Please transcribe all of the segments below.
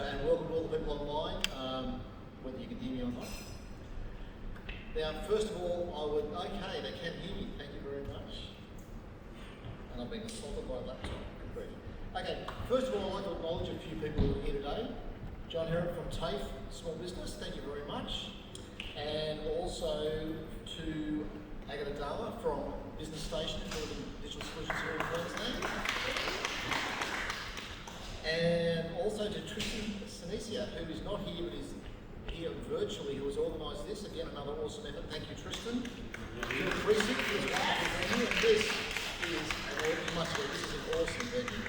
and welcome to all the people online, whether you can hear me or not. Now, first of all, okay, they can hear me, thank you very much. And I've been assaulted by a laptop, good grief. Okay, first of all, I'd like to acknowledge a few people who are here today. John Hebrand from TAFE, Small Business, thank you very much. And also to Agata Dama from Business Station, building digital solutions here in Queensland. And also to Tristan, Senycia, who is not here but is here virtually, who has organised this. Again, another awesome effort. Thank you, Tristan. To Precinct, who is wonderful venue, and this is an awesome venue.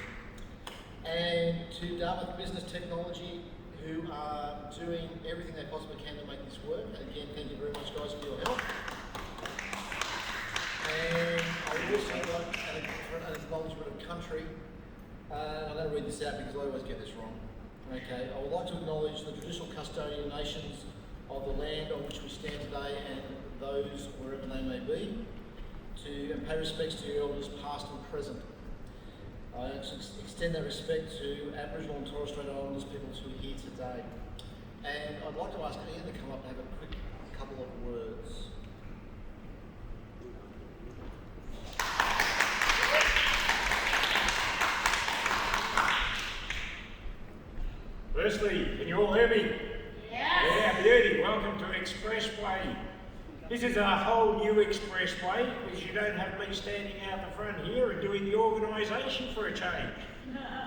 And to Dartmouth Business Technology, who are doing everything they possibly can to make this work. And again, thank you very much, guys, for your help. And I would also like an acknowledgement of country. I'm going to read this out because I always get this wrong. Okay, I would like to acknowledge the traditional custodian nations of the land on which we stand today and those wherever they may be, and pay respects to your elders past and present. I extend that respect to Aboriginal and Torres Strait Islanders peoples who are here today. And I'd like to ask Ian to come up and have a quick couple of words. Firstly, can you all hear me? Yes. Yeah, beauty. Welcome to Expressway. This is a whole new expressway because you don't have me standing out the front here and doing the organisation for a change.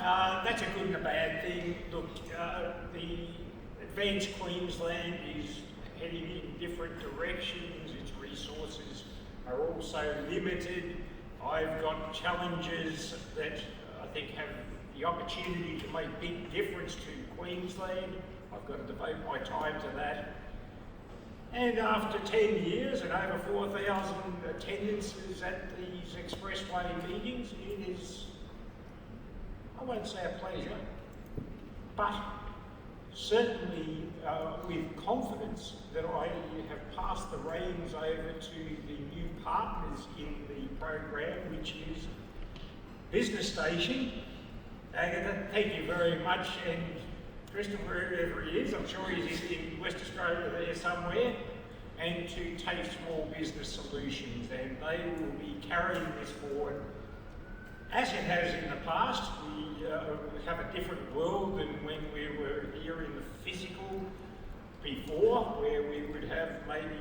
That's a good and a bad thing. Look, the Advanced Queensland is heading in different directions. Its resources are also limited. I've got challenges that I think have the opportunity to make big difference to Queensland. I've got to devote my time to that. And after 10 years and over 4,000 attendances at these Expressway meetings, it is, I won't say a pleasure, but certainly with confidence that I have passed the reins over to the new partners in the program, which is Business Station. Agatha, thank you very much, and Tristan, wherever he is, I'm sure he's in West Australia there somewhere, and to TAFE Small Business Solutions, and they will be carrying this forward. As it has in the past, we have a different world than when we were here in the physical before, where we would have maybe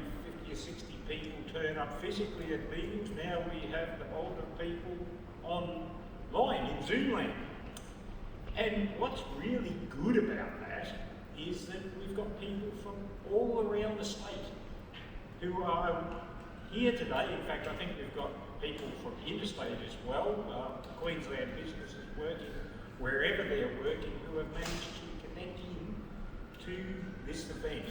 50 or 60 people turn up physically at meetings. Now we have the bulk of people online in Zoom land. And what's really good about that is that we've got people from all around the state who are here today. In fact, I think we've got people from interstate as well. Queensland businesses working wherever they're working who have managed to connect in to this event.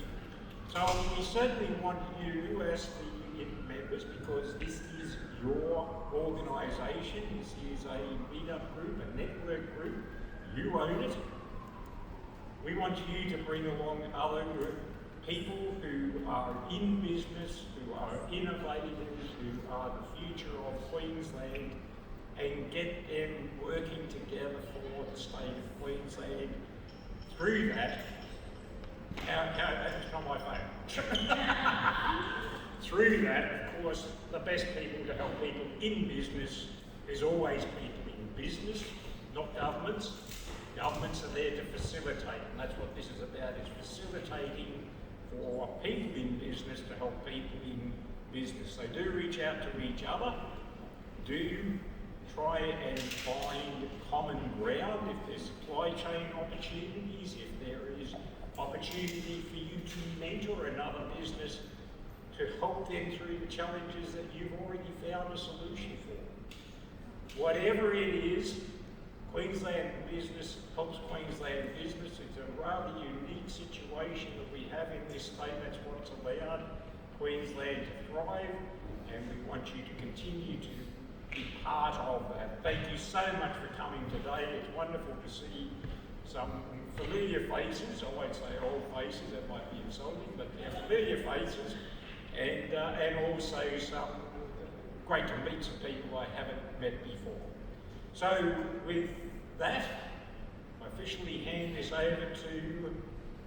So we certainly want you as the union members, because this is your organisation, this is a meet-up group, a network group. You own it. We want you to bring along other people who are in business, who are innovators, who are the future of Queensland, and get them working together for the state of Queensland. Through that, that's not my favourite. Through that, of course, the best people to help people in business is always people in business, not governments. Governments are there to facilitate, and that's what this is about, is facilitating for people in business to help people in business. So do reach out to each other, do try and find common ground if there's supply chain opportunities, if there is opportunity for you to mentor another business to help them through the challenges that you've already found a solution for. Whatever it is, Queensland business helps Queensland business. It's a rather unique situation that we have in this state. That's what's allowed Queensland to thrive, and we want you to continue to be part of that. Thank you so much for coming today. It's wonderful to see some familiar faces. I won't say old faces, that might be insulting, but they're familiar faces, and also some great to meet some people I haven't met before. So with that, I officially hand this over to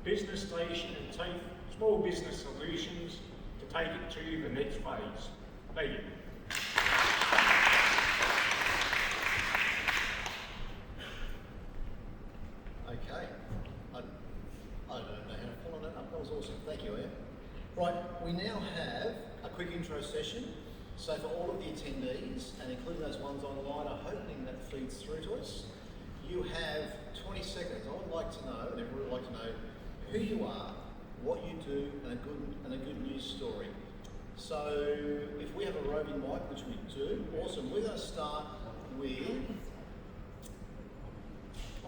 Business Station and TAFE Small Business Solutions to take it to the next phase. Thank you. Okay. I don't know how to follow that up. That was awesome. Thank you, Ian. Right, we now have a quick intro session. So for all of the attendees, and including those ones online, I'm hoping that feeds through to us. You have 20 seconds. I would like to know, and everyone would like to know, who you are, what you do, and a good news story. So if we have a roving mic, which we do, awesome. We're going to start with,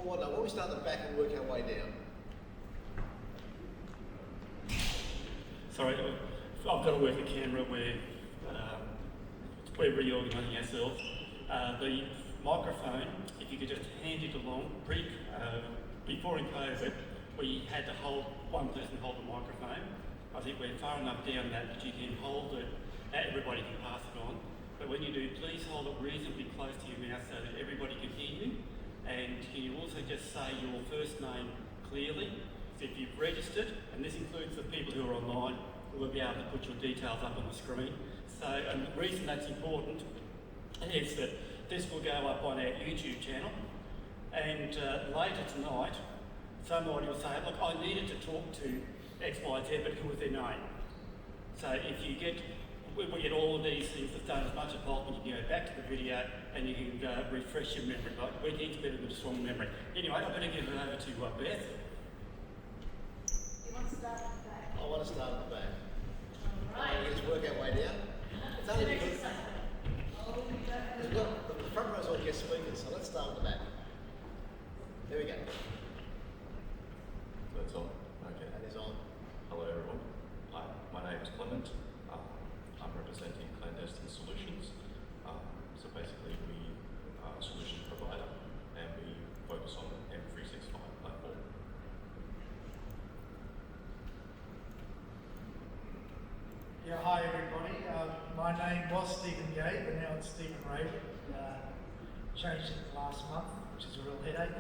why don't we start at the back and work our way down? Sorry, I've got to work a camera where we're reorganising ourselves. The microphone, if you could just hand it along, before in COVID, we had to one person hold the microphone. I think we're far enough down that you can hold it, everybody can pass it on. But when you do, please hold it reasonably close to your mouth so that everybody can hear you. And can you also just say your first name clearly? So if you've registered, and this includes the people who are online, we'll be able to put your details up on the screen. So, and the reason that's important is that this will go up on our YouTube channel, and later tonight, somebody will say, look, I needed to talk to X, Y, Z, but who was their name? So if you get, we get all of these things done as much as possible, you can go back to the video and you can refresh your memory. Like weekend's better than a strong memory. Anyway, I better give it over to Beth. You want to start at the back? I want to start at the back. All right. Let's work our way down. It's only because the front row's all guest speakers, so let's start at the back. There we go. So it's on. Okay. That is on. Hello everyone. My name is Clement. I'm representing Clandestine Solutions. So basically we are a solution provider and we focus on the M365 platform. Yeah, hi everybody. My name was Stephen Yeh, but now it's Stephen Ray. Changed it last month, which is a real headache.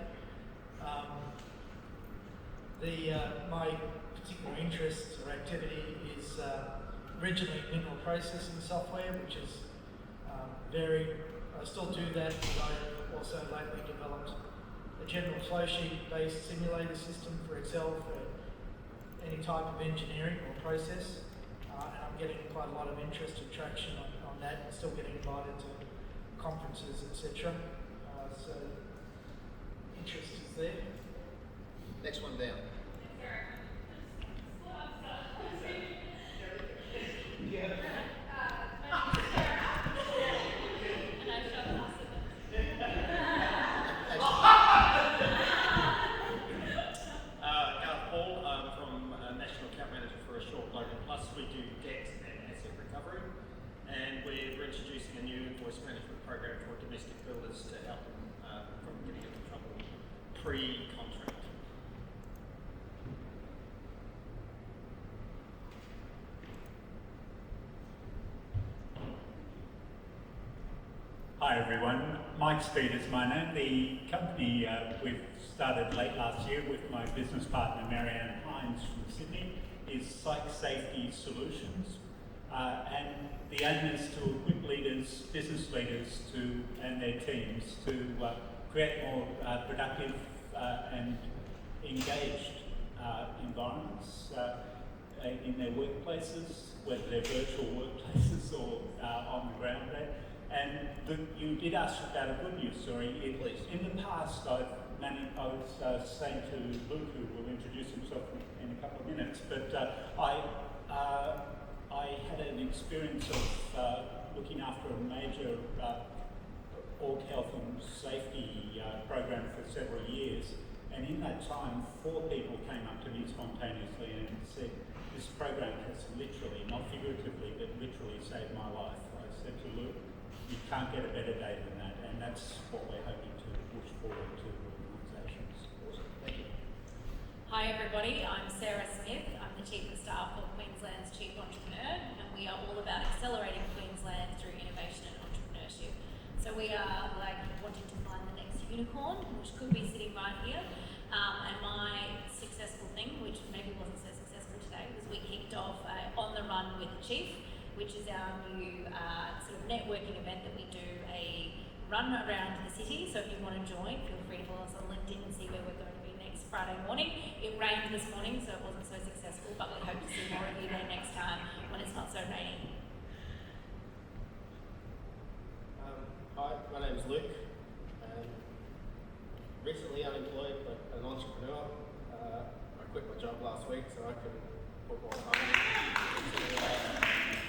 My particular interest or activity is originally mineral processing software, which is I still do that, but I also lately developed a general flowsheet based simulator system for Excel for any type of engineering or process. And I'm getting quite a lot of interest and traction on that, and still getting invited to conferences, etc. So interest is there. Next one down. Pre-contract. Hi everyone, Mike Speed is my name. The company we've started late last year with my business partner Marianne Hines from Sydney is Psych Safety Solutions. And the aim is to equip leaders, business leaders and their teams to create more productive and engaged environments in their workplaces, whether they're virtual workplaces or on the ground there. And you did ask about a good news story. In the past, I was saying to Luke, who will introduce himself in a couple of minutes, but I had an experience of looking after a major org health and safety program for several years, and in that time 4 people came up to me spontaneously and said, this program has literally, not figuratively, but literally saved my life. I said to Luke, you can't get a better day than that, and that's what we're hoping to push forward to organisations. Awesome. Thank you. Hi everybody, I'm Sarah Smith. I'm the Chief of Staff of Queensland's Chief Entrepreneur, and we are all about accelerating Queensland through innovation and entrepreneurship. So we are like wanting to find the next unicorn, which could be sitting right here. And my successful thing, which maybe wasn't so successful today, was we kicked off On the Run with the Chief, which is our new sort of networking event that we do a run around the city. So if you want to join, feel free to follow us on LinkedIn and see where we're going to be next Friday morning. It rained this morning, so it wasn't so successful, but we hope to see more of you there next time when it's not so rainy. Hi, my name is Luke. Recently unemployed, but an entrepreneur. I quit my job last week so I can put more time into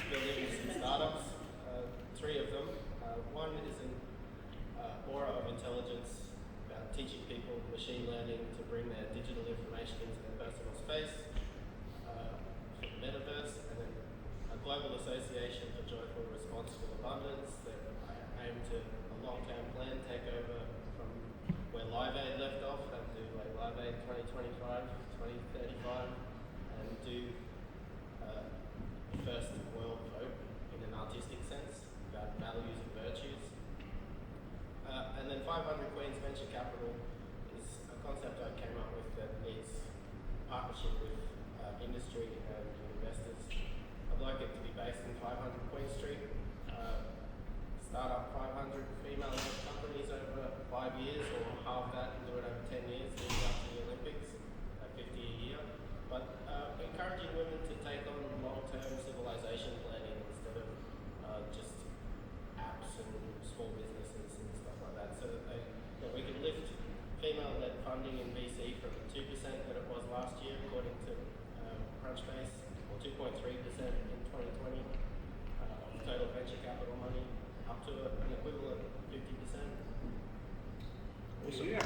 building some startups. 3 of them. One is an aura of intelligence about teaching people machine learning to bring their digital information into their personal space for the metaverse, and then a global association for joyful, responsible abundance that I aim to a long-term plan take over from where Live Aid left off and do like Live Aid 2025, 2035, and do first world vote in an artistic sense about values and virtues. And then 500 Queens Venture Capital is a concept I came up with that needs partnership with industry and investors. I'd like it to be based in 500 Queen Street, start up 500 female-led companies over 5 years, or half that and do it over 10 years, leading up to the Olympics, at 50 a year. But encouraging women to take on long-term civilization planning instead of just apps and small businesses and stuff like that, so that we can lift female-led funding in VC from 2% that it was last year, according to Crunchbase, or 2.3% in 2020 of total venture capital money, up to an equivalent 50%. Awesome. Yeah.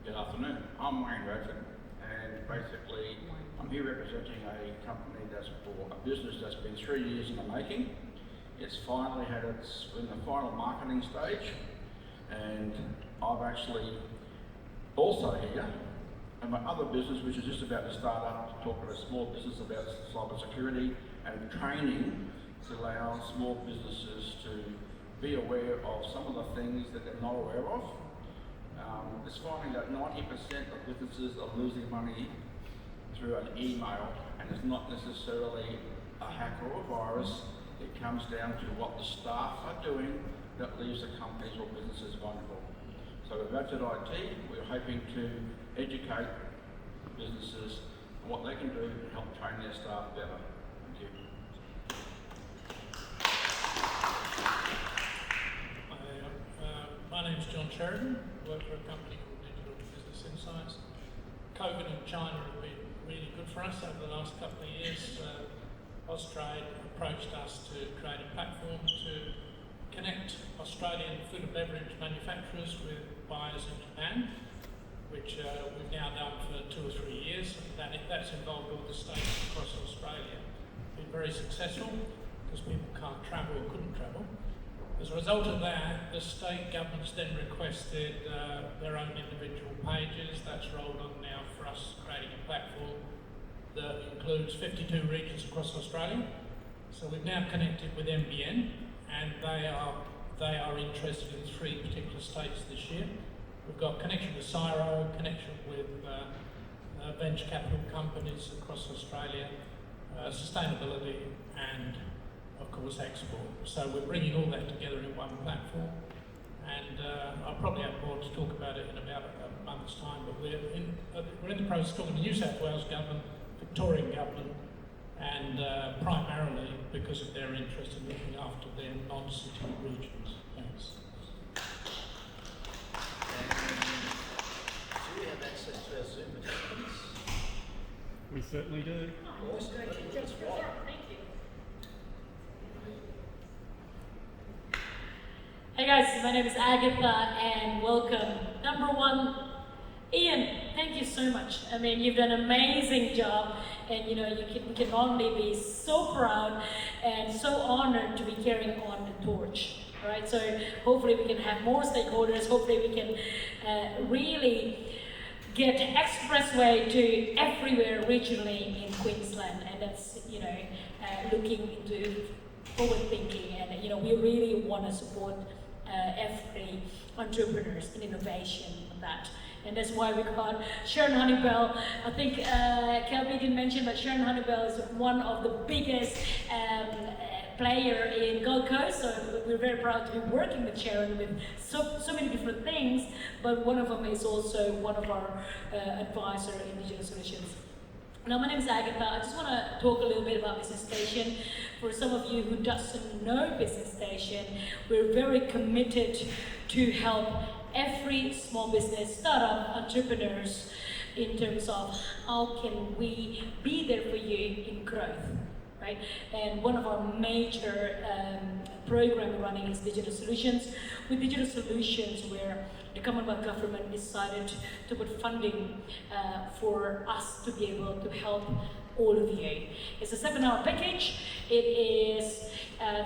Good afternoon. I'm Wayne Radford, and basically I'm here representing a company a business that's been 3 years in the making. It's finally had its in the final marketing stage, and I've actually also here and my other business, which is just about to start up, to talk about a small business about cyber security and training to allow small businesses to be aware of some of the things that they're not aware of. It's finding that 90% of businesses are losing money through an email, and it's not necessarily a hacker or a virus. It comes down to what the staff are doing that leaves the companies or businesses vulnerable. So with Radford IT, we're hoping to educate businesses on what they can do to help train their staff better. Thank you. My name's John Sheridan. I work for a company called Digital Business Insights. COVID and China have been really good for us over the last couple of years. Austrade approached us to create a platform to connect Australian food and beverage manufacturers with buyers in Japan, which we've now done for 2 or 3 years. That's involved all the states across Australia. Been very successful because people can't travel or couldn't travel. As a result of that, the state governments then requested their own individual pages. That's rolled on now for us, creating a platform that includes 52 regions across Australia. So we've now connected with NBN, and they are interested in 3 particular states this year. We've got connection with CSIRO, connection with venture capital companies across Australia, sustainability, and of course export. So we're bringing all that together in one platform, and I'll probably have more to talk about it in about a month's time, but we're in the process of talking to New South Wales government, Victorian government, and primarily because of their interest in looking after their non-city regions. Thanks. Do we have access to our Zoom participants? We certainly do. Awesome. That's right. Thank you. Hey guys, my name is Agatha and welcome. Number 1, Ian, thank you so much. I mean, you've done an amazing job, and you know, we can only be so proud and so honored to be carrying on the torch. Right? So hopefully we can have more stakeholders, hopefully we can really get Expressway to everywhere regionally in Queensland, and that's, you know, looking into forward thinking, and we really want to support every entrepreneurs in innovation on that. And that's why we got Sharon Hunneybell. I think Kelby didn't mention, but Sharon Hunneybell is one of the biggest player in Gold Coast, so we're very proud to be working with Sharon with so many different things, but one of them is also one of our advisor in digital solutions. Now, my name is Agatha. I just want to talk a little bit about Business Station. For some of you who doesn't know Business Station, we're very committed to help every small business, startup, entrepreneurs in terms of how can we be there for you in growth, right? And one of our major program we're running is digital solutions. With digital solutions, where the Commonwealth government decided to put funding for us to be able to help all of you. It's a 7-hour package. It is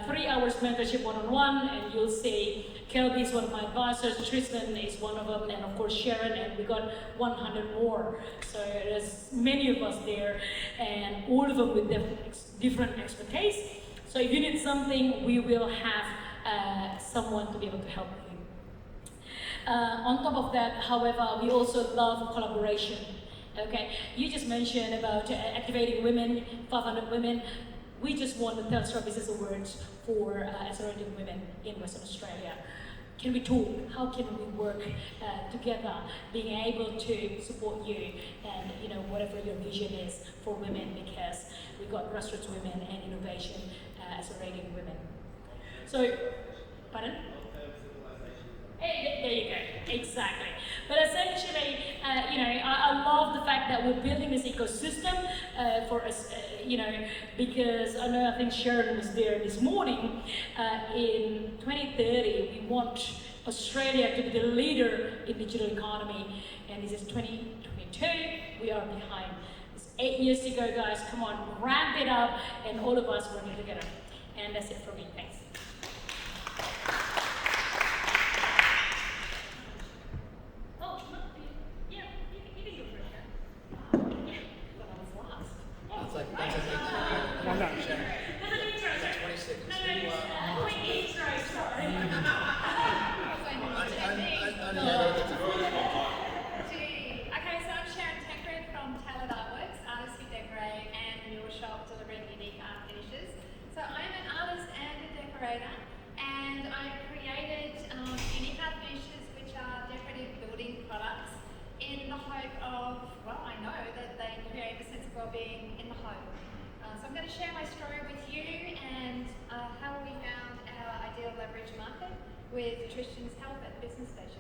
3 hours mentorship one-on-one, and you'll see Kelby is one of my advisors, Tristan is one of them, and of course Sharon, and we got 100 more. So there's many of us there, and all of them with different expertise. So if you need something, we will have someone to be able to help you. On top of that, however, we also love collaboration. Okay, you just mentioned about activating women, 500 women. We just won the Telstra Business Awards for accelerating women in Western Australia. Can we talk? How can we work together, being able to support you and whatever your vision is for women, because we got grassroots women and innovation accelerating women. So, pardon? There you go, exactly. But essentially, I love the fact that we're building this ecosystem for us, because I think Sharon was there this morning. In 2030, we want Australia to be the leader in digital economy, and this is 2022, we are behind. It's 8 years to go, guys, come on, ramp it up, and all of us working together. And that's it for me, thanks. Okay, so I'm Sharron Tancred from Tailored Artworks, artists who decorate and Mural shop delivering unique art finishes. So I'm an artist and a decorator, and I've created unique art finishes which are decorative building products in the hope of, well, I know that they create a sense of well-being in the home. So I'm going to share my story with you and how we found our ideal leverage market with Tristan's help at Business Stations.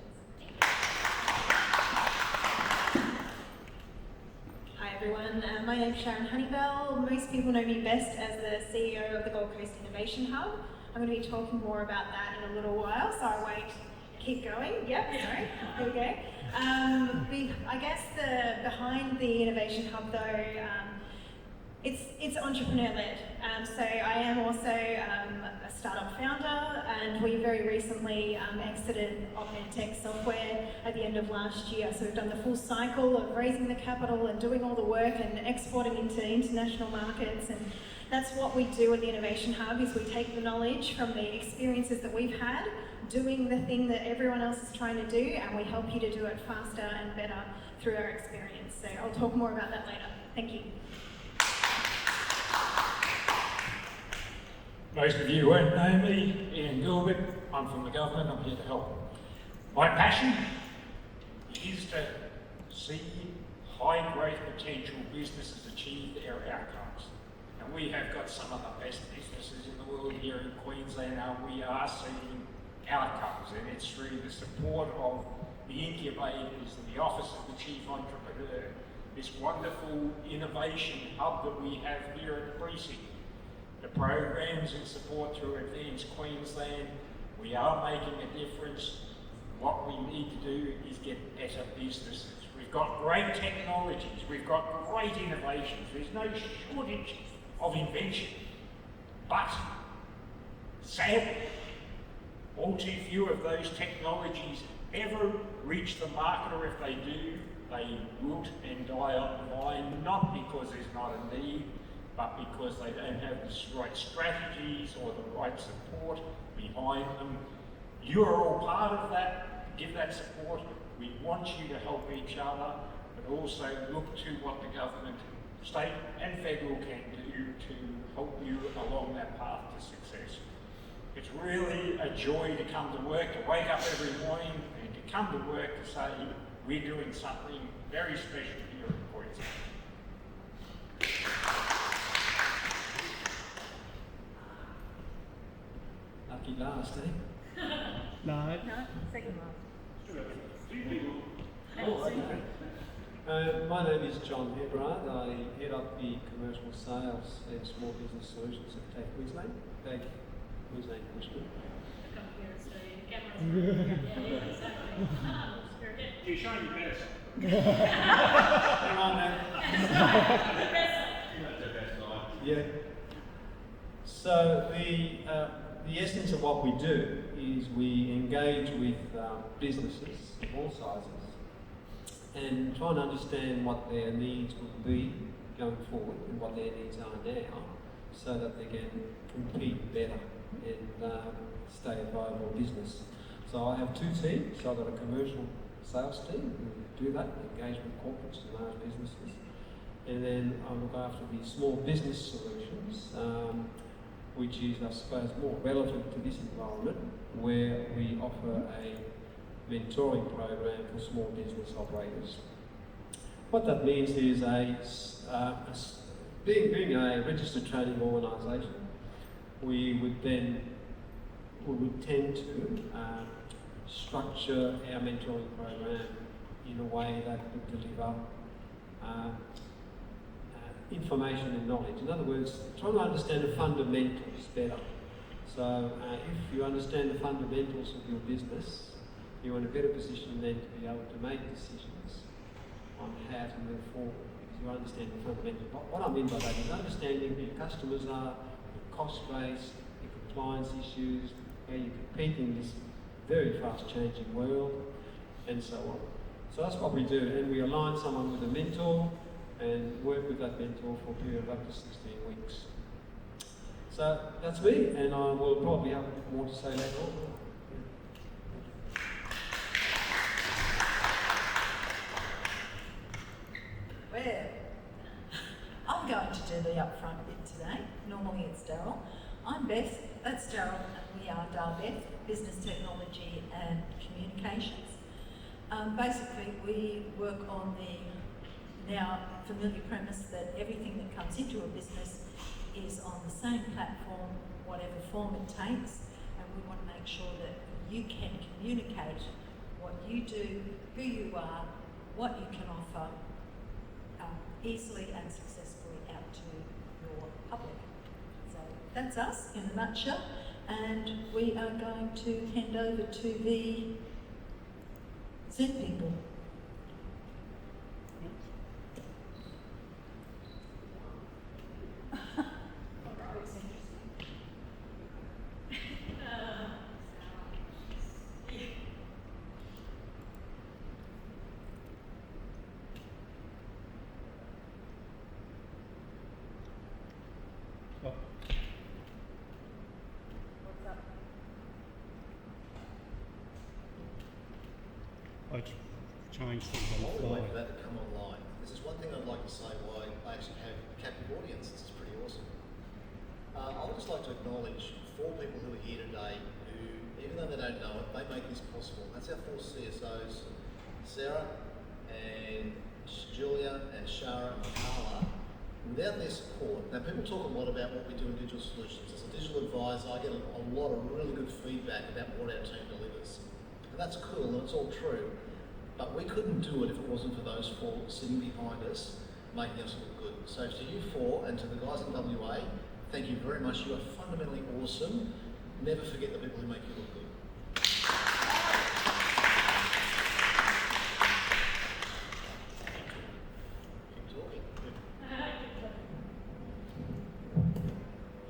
Hi everyone, my name's Sharon Hunneybell. Most people know me best as the CEO of the Gold Coast Innovation Hub. I'm going to be talking more about that in a little while, so I won't keep going. Yep, sorry, here we go. I guess behind the Innovation Hub though, it's entrepreneur-led. So I am also a startup founder, and we very recently exited Augmentech Software at the end of last year. So we've done the full cycle of raising the capital and doing all the work and exporting into international markets. And that's what we do at the Innovation Hub, is we take the knowledge from the experiences that we've had, doing the thing that everyone else is trying to do, and we help you to do it faster and better through our experience. So I'll talk more about that later. Thank you. Most of you won't know me, Ian Gilbert. I'm from the government, I'm here to help. My passion is to see high growth potential businesses achieve their outcomes. And we have got some of the best businesses in the world here in Queensland, and we are seeing outcomes. And it's through the support of the incubators and the Office of the Chief Entrepreneur, this wonderful innovation hub that we have here at Precinct. The programs and support through Advanced Queensland, we are making a difference. What we need to do is get better businesses. We've got great technologies, we've got great innovations, there's no shortage of invention. But sadly, all too few of those technologies ever reach the market, or if they do, they wilt and die on the vine, not because there's not a need, but because they don't have the right strategies or the right support behind them. You are all part of that, give that support. We want you to help each other, but also look to what the government, state and federal can do to help you along that path to success. It's really a joy to come to work, to wake up every morning and to come to work to say we're doing something very special here at Precinct. Lucky last, eh? No. No, second last. Oh, okay. My name is John Hebrand. I head up the commercial sales and small business solutions at TAFE Queensland. TAFE Queensland Commission. Come here, so the camera's yeah, exactly. You're showing your better side. Hang on now. Yeah. So the essence of what we do is we engage with businesses of all sizes and try and understand what their needs would be going forward and what their needs are now, so that they can compete better and stay a viable business. So I have two teams. So I've got a commercial sales team who do that, engage with corporates and large businesses. And then I look after the small business solutions, which is, I suppose, more relevant to this environment, where we offer a mentoring program for small business operators. What that means is being a registered trading organisation, we would tend to structure our mentoring program in a way that would deliver information and knowledge. In other words, trying to understand the fundamentals better. So if you understand the fundamentals of your business, you're in a better position then to be able to make decisions on how to move forward, because you understand the fundamentals. What I mean by that is understanding who your customers are, your cost base, your compliance issues, how you compete in this very fast changing world, and so on. So that's what we do, and we align someone with a mentor and work with that mentor for a period of up to 16 weeks. So that's me, and I will probably have more to say later on. Well, I'm going to do the upfront bit today. Normally it's Daryl. I'm Beth, that's Daryl, and we are Beth, Business Technology and Communications. Basically, we work on the now familiar premise that everything that comes into a business is on the same platform, whatever form it takes, and we want to make sure that you can communicate what you do, who you are, what you can offer, easily and successfully out to your public. So that's us in a nutshell, and we are going to hand over to the Zen people. I changed things on the While we fly. wait for that to come online, this is one thing I'd like to say why I actually have a captive audience. This is pretty awesome. I would just like to acknowledge 4 people who are here today who, even though they don't know it, they make this possible. That's our 4 CSOs, Sarah and Julia and Sharon and Carla. Without their support, now people talk a lot about what we do in digital solutions. As a digital advisor, I get a lot of really good feedback about what our team delivers. And that's cool and it's all true. But we couldn't do it if it wasn't for those 4 sitting behind us, making us look good. So to you 4 and to the guys in WA, thank you very much. You are fundamentally awesome. Never forget the people who make you look good. Keep talking.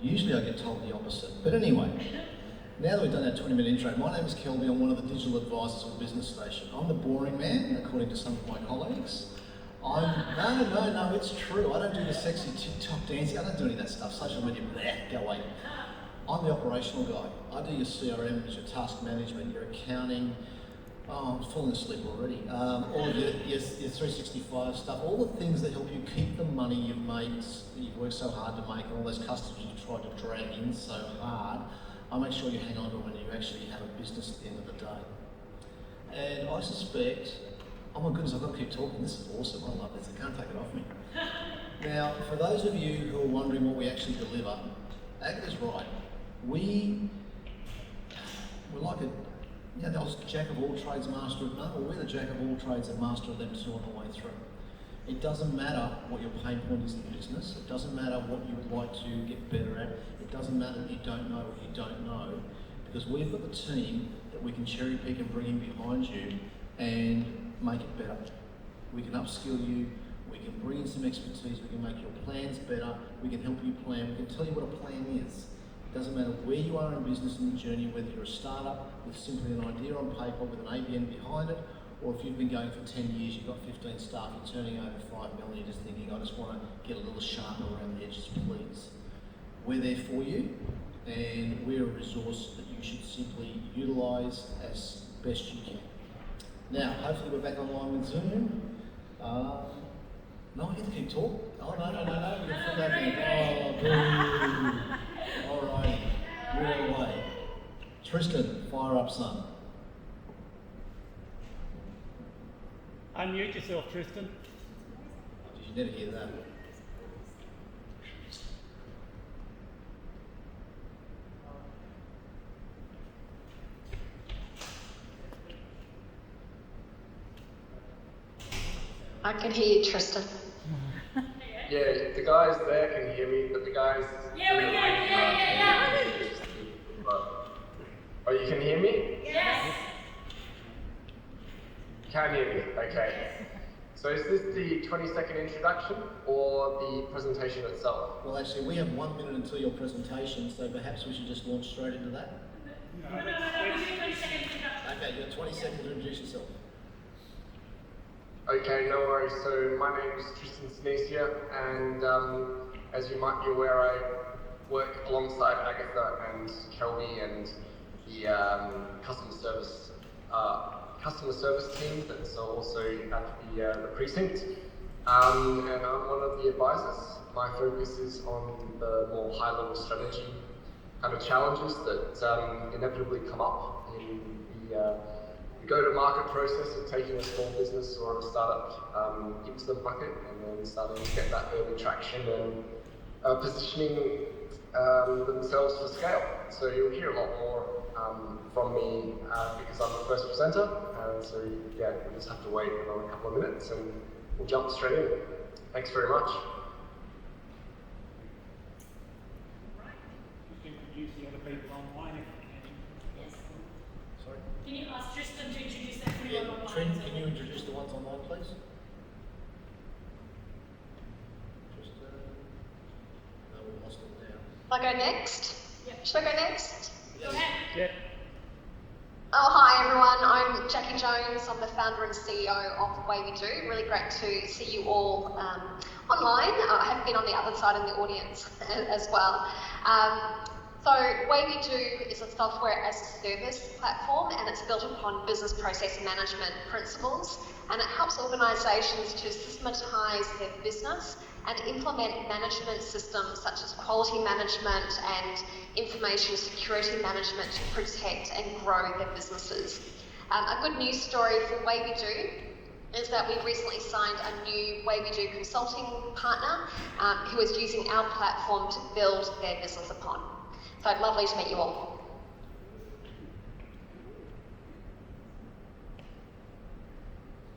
Usually I get told the opposite. But anyway, now that we've done our 20-minute intro, my name is Kelby. I'm one of the digital advisors of Business Station. I'm the boring man, according to some of my colleagues. No, it's true. I don't do the sexy TikTok dancing. I don't do any of that stuff. Social media, bleh, go away. I'm the operational guy. I do your CRM, your task management, your accounting. Oh, I'm falling asleep already. All of your 365 stuff, all the things that help you keep the money you've made, that you've worked so hard to make, and all those customers you've tried to drag in so hard. I make sure you hang on to when you actually have a business at the end of the day. And I suspect, oh my goodness, I've got to keep talking. This is awesome. I love this. I can't take it off me. Now, for those of you who are wondering what we actually deliver, Agatha's right. We're like the old jack of all trades, master of none. Well, we're the jack of all trades and master of them too on the way through. It doesn't matter what your pain point is in business. It doesn't matter what you would like to get better at. It doesn't matter that you don't know what you don't know, because we've got the team that we can cherry pick and bring in behind you and make it better. We can upskill you. We can bring in some expertise. We can make your plans better. We can help you plan. We can tell you what a plan is. It doesn't matter where you are in business in the journey, whether you're a startup with simply an idea on paper with an ABN behind it, or if you've been going for 10 years, you've got 15 staff, you're turning over 5 million, you're just thinking, I just want to get a little sharper around the edges, please. We're there for you, and we're a resource that you should simply utilise as best you can. Now, hopefully we're back online with Zoom. No, I get to keep talking. Oh, no. Oh, boo. Alrighty, we're away. Tristan, fire up, son. Unmute yourself, Tristan. Oh, did you never hear that? I can hear you, Tristan. Yeah, the guys there can hear me, but the guys... Yeah, we can. Yeah. Oh, you can hear me? Yes. You can hear me, okay. So is this the 20-second introduction or the presentation itself? Well, actually, we have 1 minute until your presentation, so perhaps we should just launch straight into that. No, 20 seconds. Okay, you have 20 seconds to introduce yourself. Okay, no worries. So my name is Tristan Senycia, and as you might be aware, I work alongside Agatha and Kelby and the customer service team that's also at the Precinct, and I'm one of the advisors. My focus is on the more high-level strategy kind of challenges that inevitably come up in the go-to-market process of taking a small business or a startup into the market and then starting to get that early traction and positioning themselves for scale. So you'll hear a lot more from me because I'm the first presenter, and so yeah, we'll just have to wait another couple of minutes and we'll jump straight in. Thanks very much. Just introduce the other people online if you can. Yes. Sorry? Can you ask Tristan to introduce everyone online? Trent, can you introduce the ones online, please? Tristan. No, we lost it now. Shall I go next? Yep. Should I go next? Go ahead. Yeah. Oh, hi everyone. I'm Jackie Jones. I'm the founder and CEO of The Way We Do. Really great to see you all online. I have been on the other side in the audience as well. So Way We Do is a software as a service platform, and it's built upon business process management principles, and it helps organisations to systematise their business and implement management systems such as quality management and information security management to protect and grow their businesses. A good news story for Way We Do is that we've recently signed a new Way We Do consulting partner who is using our platform to build their business upon. So lovely to meet you all.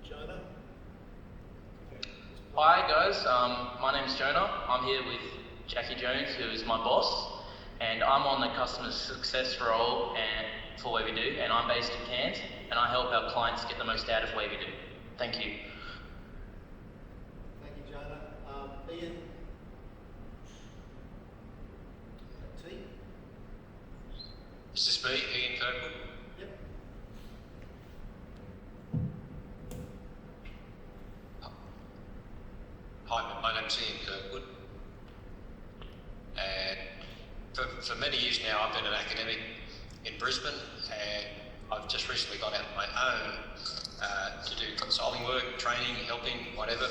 Jonah? Hi guys, my name's Jonah. I'm here with Jackie Jones, who is my boss, and I'm on the customer success role and for Way We Do, and I'm based in Cairns, and I help our clients get the most out of Way We Do. Thank you. Thank you, Jonah. Ian? T? This is me, Ian Tancred. Yep. Hi, my name's Ian Kirkwood, and for many years now I've been an academic in Brisbane, and I've just recently got out on my own to do consulting work, training, helping, whatever.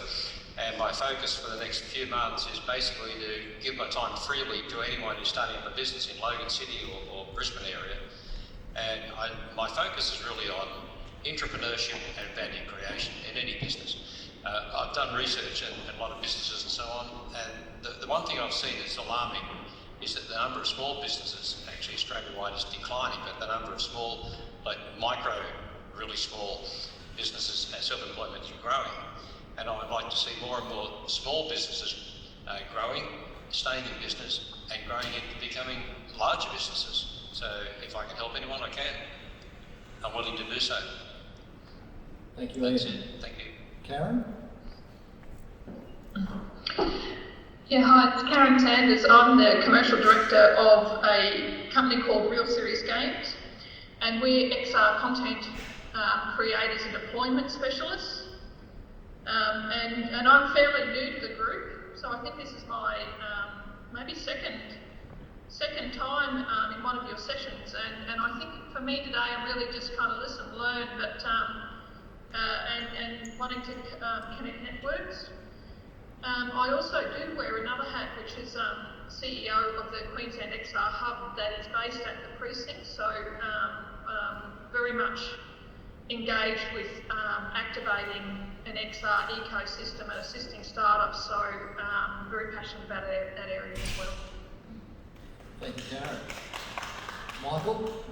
And my focus for the next few months is basically to give my time freely to anyone who's starting up a business in Logan City or Brisbane area. And my focus is really on entrepreneurship and value creation in any business. I've done research in a lot of businesses and so on, and the one thing I've seen that's alarming is that the number of small businesses, actually Australia-wide, is declining, but the number of small, like micro, really small businesses and self-employment is growing. And I would like to see more and more small businesses growing, staying in business, and growing into becoming larger businesses. So if I can help anyone, I can. I'm willing to do so. Thank you, That's Ian. it. Thank you. Karen? Yeah, hi, it's Sharron Tancred. I'm the commercial director of a company called Real Serious Games, and we're XR content creators and deployment specialists. And I'm fairly new to the group, so I think this is my maybe second time in one of your sessions, and I think for me today I'm really just kind of listen, learn, but and wanting to connect networks. I also do wear another hat, which is CEO of the Queensland XR Hub that is based at the Precinct, so very much engaged with activating an XR ecosystem and assisting startups, so very passionate about that area as well. Thank you, Karen. Michael?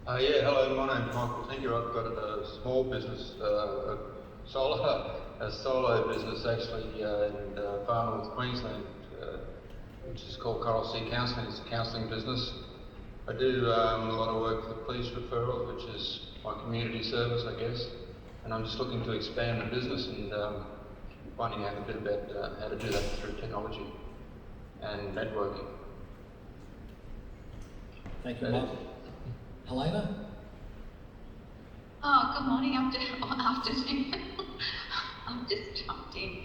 Yeah, hello, my name's Michael Tinker. I've got a small business, a solo business actually in far north Queensland, which is called Coral Sea Counselling. It's a counselling business. I do a lot of work for the police referrals, which is my community service, I guess. And I'm just looking to expand the business and finding out a bit about how to do that through technology and networking. Thank you, Michael. Helena? Oh, good morning, afternoon. I've just jumped in.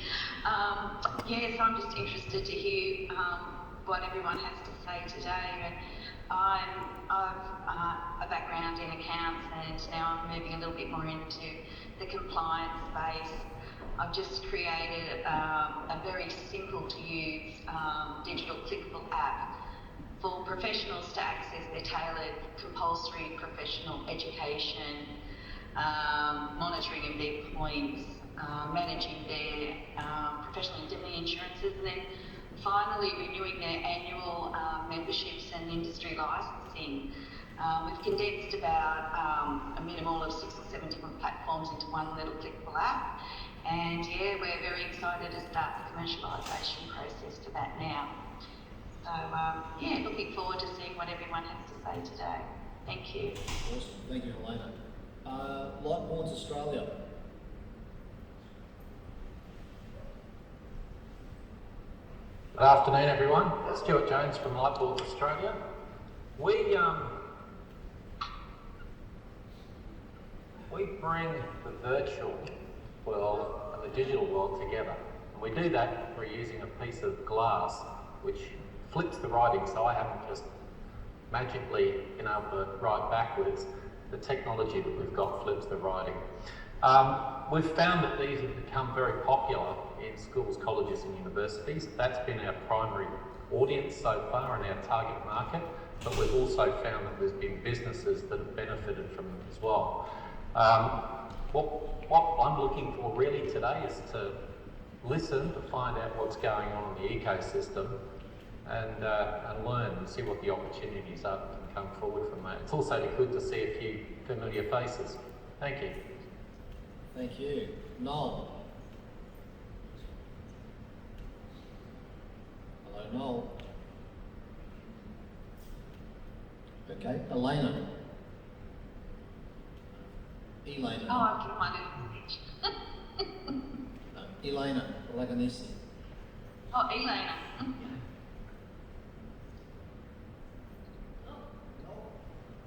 Yes, I'm just interested to hear what everyone has to say today. And I've a background in accounts, and now I'm moving a little bit more into the compliance space. I've just created a very simple to use digital clickable app for professionals to access their tailored compulsory professional education, monitoring of their points, managing their professional indemnity insurances, and then finally renewing their annual memberships and industry licensing. We've condensed about a minimal of 6 or 7 different platforms into one little clickable app, and yeah, we're very excited to start the commercialisation process for that now. So yeah, looking forward to seeing what everyone has to say today. Thank you. Awesome, thank you, Helena. Lightboards Australia. Good afternoon, everyone. Stuart Jones from Lightboards Australia. We bring the virtual world and the digital world together, and we do that through using a piece of glass which flips the writing, so I haven't just magically been able to write backwards. The technology that we've got flips the writing. We've found that these have become very popular in schools, colleges and universities. That's been our primary audience so far and our target market, but we've also found that there's been businesses that have benefited from them as well. What I'm looking for really today is to listen, to find out what's going on in the ecosystem and learn and see what the opportunities are that can come forward from that. It's also good to see a few familiar faces. Thank you. Thank you. Noel? Hello, Noel. Okay, Elena. Elena. Oh, I've given my little speech. Elena Laganesi. Oh, Elena.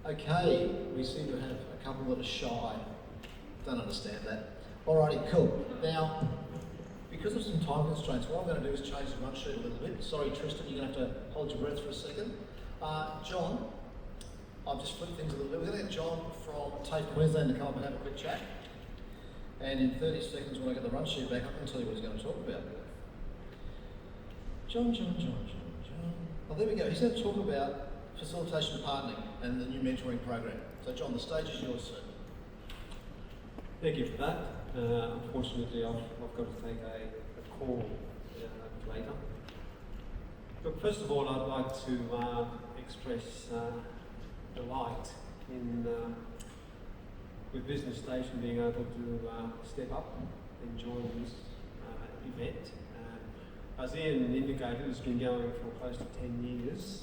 Okay, we seem to have a couple that are shy. Don't understand that. Alrighty, cool. Now, because of some time constraints, what I'm going to do is change the run sheet a little bit. Sorry, Tristan, you're going to have to hold your breath for a second. John, I've just flipped things a little bit. We're going to get John from TAFE Queensland to come up and have a quick chat. And in 30 seconds, when I get the run sheet back, I can tell you what he's going to talk about. John. Oh, there we go. He's going to talk about facilitation partnering and the new mentoring program. So, John, the stage is yours, sir. Thank you for that. Unfortunately, I've got to take a call later. But first of all, I'd like to express delight in with Business Station being able to step up and join this event. As Ian indicated, it's been going for close to 10 years,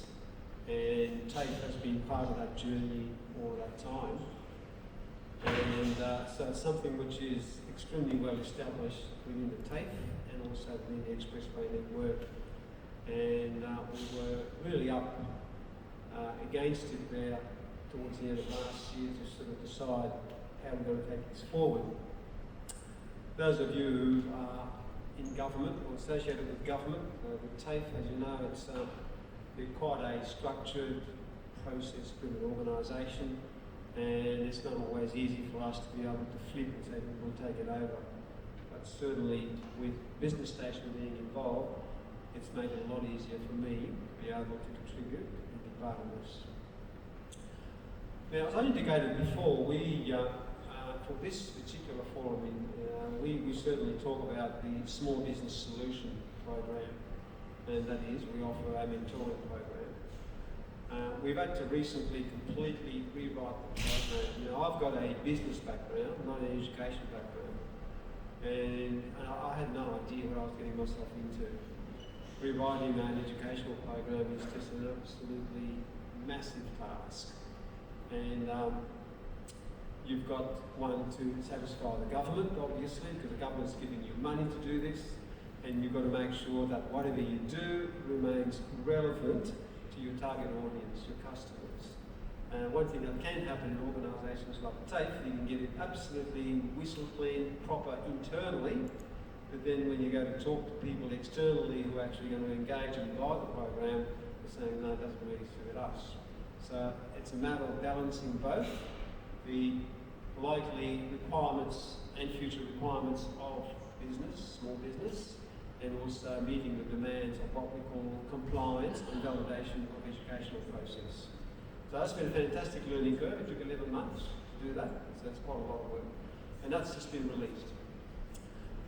and TAFE has been part of that journey all that time. And so it's something which is extremely well established within the TAFE and also within the Expressway network. And we were really up against it there towards the end of last year to sort of decide how we're going to take this forward. Those of you who are in government or associated with government, the TAFE, as you know, it's quite a structured, process-driven organisation, and it's not always easy for us to be able to flip and say we'll take it over. But certainly with Business Station being involved, it's made it a lot easier for me to be able to contribute and be part of this. Now, as I indicated before, we for this particular forum, we certainly talk about the Small Business Solution program, and that is we offer a mentoring program. We've had to recently completely rewrite the program. Now, I've got a business background, not an education background, and I had no idea what I was getting myself into. Rewriting an educational program is just an absolutely massive task. And you've got one to satisfy the government, obviously, because the government's giving you money to do this, and you've got to make sure that whatever you do remains relevant to your target audience, your customers. One thing that can happen in organisations like TAFE, you can get it absolutely whistle clean, proper internally, but then when you go to talk to people externally who are actually going to engage and buy the program, they're saying, no, it doesn't really suit us. So it's a matter of balancing both the likely requirements and future requirements of business, small business, and also meeting the demands of what we call compliance and validation of educational process. So that's been a fantastic learning curve. It took 11 months to do that, so that's quite a lot of work. And that's just been released.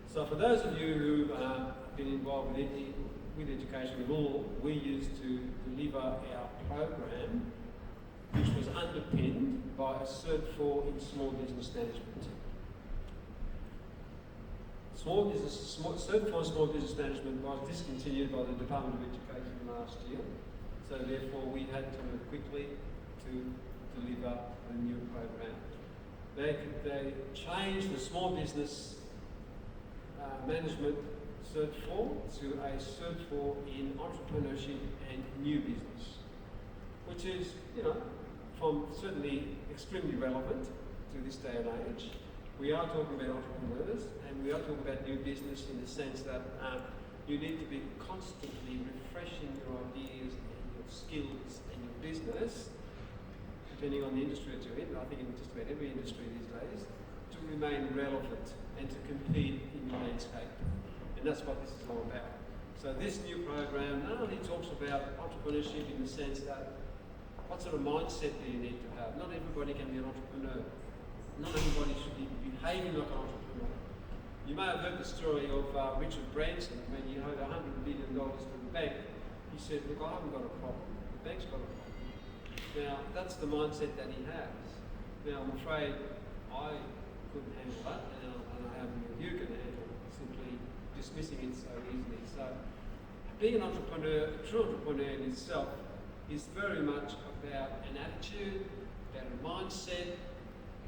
So for those of you who have been involved with education at all, we used to deliver our program, which was underpinned by a Cert 4 in Small Business Management. Cert 4 in Small Business Management was discontinued by the Department of Education last year, so therefore we had to move quickly to deliver a new program. They changed the Small Business Management Cert 4 to a Cert 4 in Entrepreneurship and New Business, which is, certainly extremely relevant to this day and age. We are talking about entrepreneurs, and we are talking about new business in the sense that you need to be constantly refreshing your ideas and your skills and your business, depending on the industry that you're in. I think in just about every industry these days, to remain relevant and to compete in the landscape. And that's what this is all about. So this new program not only talks about entrepreneurship in the sense that what sort of mindset do you need to have? Not everybody can be an entrepreneur. Not everybody should be behaving like an entrepreneur. You may have heard the story of Richard Branson when he owed $100 million to the bank. He said, look, I haven't got a problem. The bank's got a problem. Now, that's the mindset that he has. Now, I'm afraid I couldn't handle that, and I have you can handle simply dismissing it so easily. So, being an entrepreneur, a true entrepreneur in itself, is very much about an attitude, about a mindset,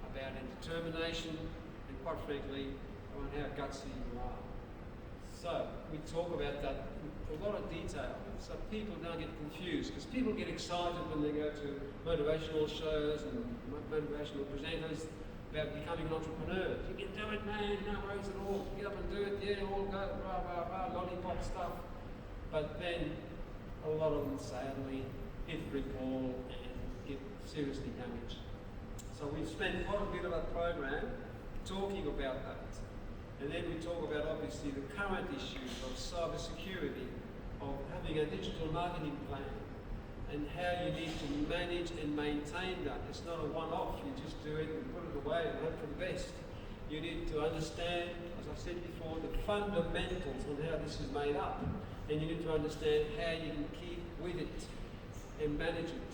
about a determination, and quite frankly, about how gutsy you are. So we talk about that in a lot of detail, so people don't get confused, because people get excited when they go to motivational shows and motivational presenters about becoming an entrepreneur. You can do it, man, no worries at all. Get up and do it, yeah, all go, blah, blah, blah, lollipop stuff. But then a lot of them sadly hit the brick wall and get seriously damaged. So we've spent quite a bit of our program talking about that. And then we talk about obviously the current issues of cyber security, of having a digital marketing plan, and how you need to manage and maintain that. It's not a one-off, you just do it and put it away and hope for the best. You need to understand, as I said before, the fundamentals on how this is made up. And you need to understand how you can keep with it and manage it,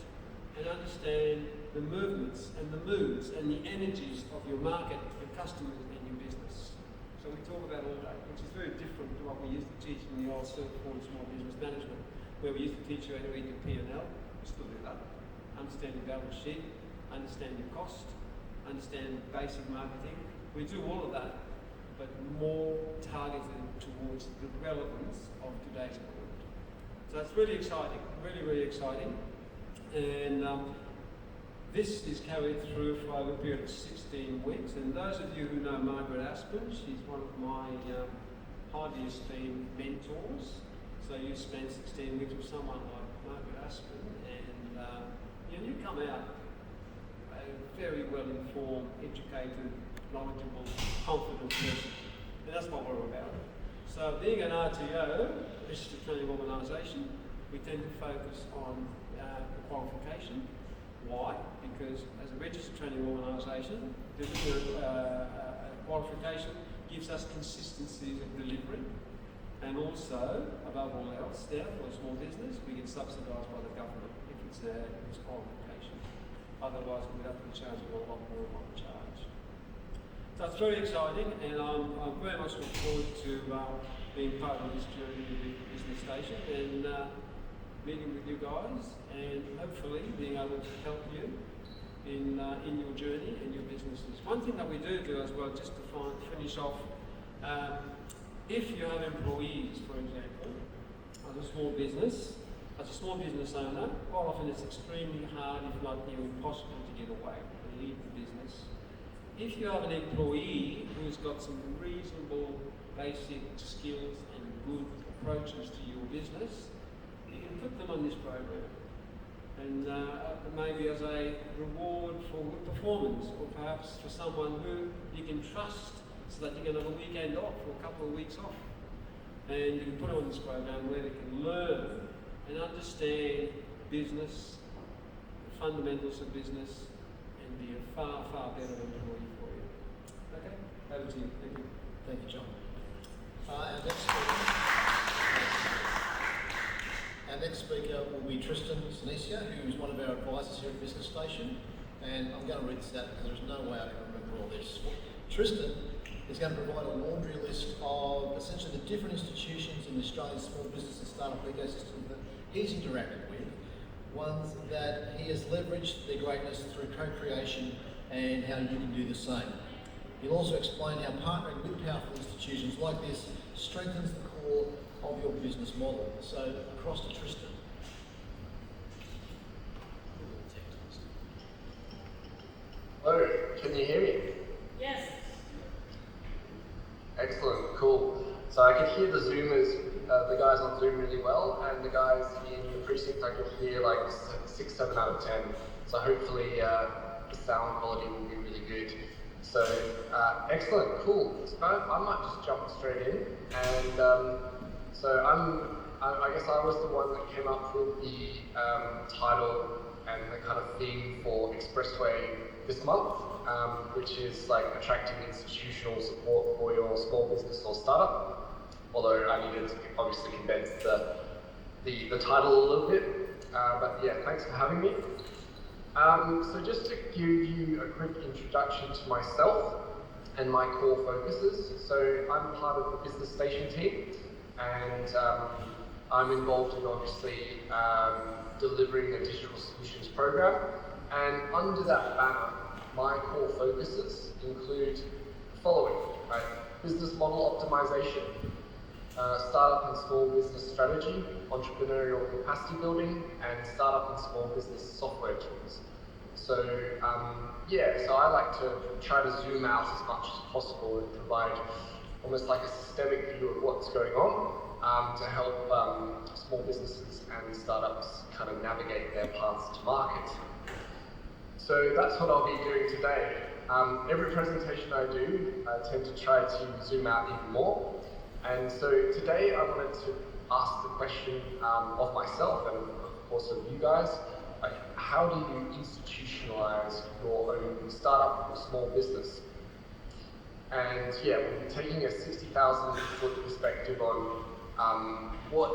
and understand the movements and the moods and the energies of your market, your customers and your business. So we talk about all that, which is very different to what we used to teach in the old Cert for Small Business Management, where we used to teach you how to read your P&L. We still do that. Understand your balance sheet, understand your cost, understand basic marketing. We do all of that, but more targeted towards the relevance of today's world. So it's really exciting, really, really exciting. And this is carried through for over a period of 16 weeks. And those of you who know Margaret Aspen, she's one of my highly esteemed mentors. So you spend 16 weeks with someone like Margaret Aspen, and you come out a very well-informed, educated, knowledgeable, confident person. And that's what we're about. So being an RTO, Registered Training Organisation, we tend to focus on the qualification. Why? Because as a registered training organisation, qualification gives us consistency of delivery, and also, above all else, there for a small business, we get subsidised by the government if it's qualification. Otherwise, we'd have to be charging a lot more than what we charge. So it's very exciting, and I'm very much looking forward to being part of this journey with the Business Station and meeting with you guys, and hopefully being able to help you in your journey and your businesses. One thing that we do as well, just to finish off, if you have employees, for example, as a small business owner, quite often it's extremely hard, if not even impossible, to get away and leave the business. If you have an employee who's got some reasonable basic skills and good approaches to your business, you can put them on this program. And maybe as a reward for good performance, or perhaps for someone who you can trust, so that you can have a weekend off or a couple of weeks off. And you can put them on this program where they can learn and understand business, the fundamentals of business, and be a far, far better employee for you. Okay? Over to you. Thank you. Thank you, John. Our next speaker will be Tristan, Senycia, who is one of our advisors here at Business Station. And I'm going to read this out because there's no way I can remember all this. Tristan is going to provide a laundry list of essentially the different institutions in the Australian small business and startup ecosystem that he's interacted with, ones that he has leveraged their greatness through co-creation, and how you can do the same. He'll also explain how partnering with powerful institutions like this strengthens the core of your business model. So across to Tristan. Hello, can you hear me? Yes. Excellent, cool. So I can hear the Zoomers, the guys on Zoom really well, and the guys in the precinct I can hear like 6, 7 out of 10. So hopefully the sound quality will be really good. So excellent, cool. So I might just jump straight in, and so I guess I was the one that came up with the title and the kind of theme for Expressway this month, which is like attracting institutional support for your small business or startup. Although I needed to obviously condense the title a little bit, but yeah, thanks for having me. So just to give you a quick introduction to myself and my core focuses. So I'm part of the Business Station team, and I'm involved in obviously delivering a digital solutions program. And under that banner, my core focuses include the following, right? Business model optimization, startup and small business strategy, entrepreneurial capacity building, and startup and small business software tools. So so I like to try to zoom out as much as possible and provide almost like a systemic view of what's going on to help small businesses and startups kind of navigate their paths to market. So that's what I'll be doing today. Every presentation I do, I tend to try to zoom out even more. And so today I wanted to ask the question of myself and of course of you guys, like how do you institutionalize your own startup or small business? And yeah, we'll be taking a 60,000 foot perspective on what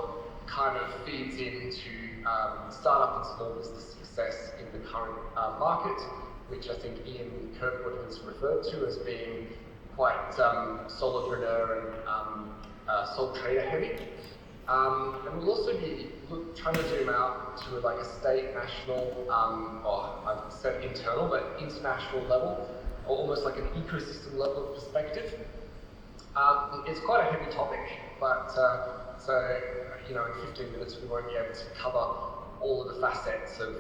kind of feeds into startup and small business success in the current market, which I think Ian Kirkwood has referred to as being quite solopreneur and sole trader heavy. And we'll also be trying to zoom out to like a state, national, or I've said internal, but international level, or almost like an ecosystem level of perspective. It's quite a heavy topic, but so in 15 minutes we won't be able to cover all of the facets of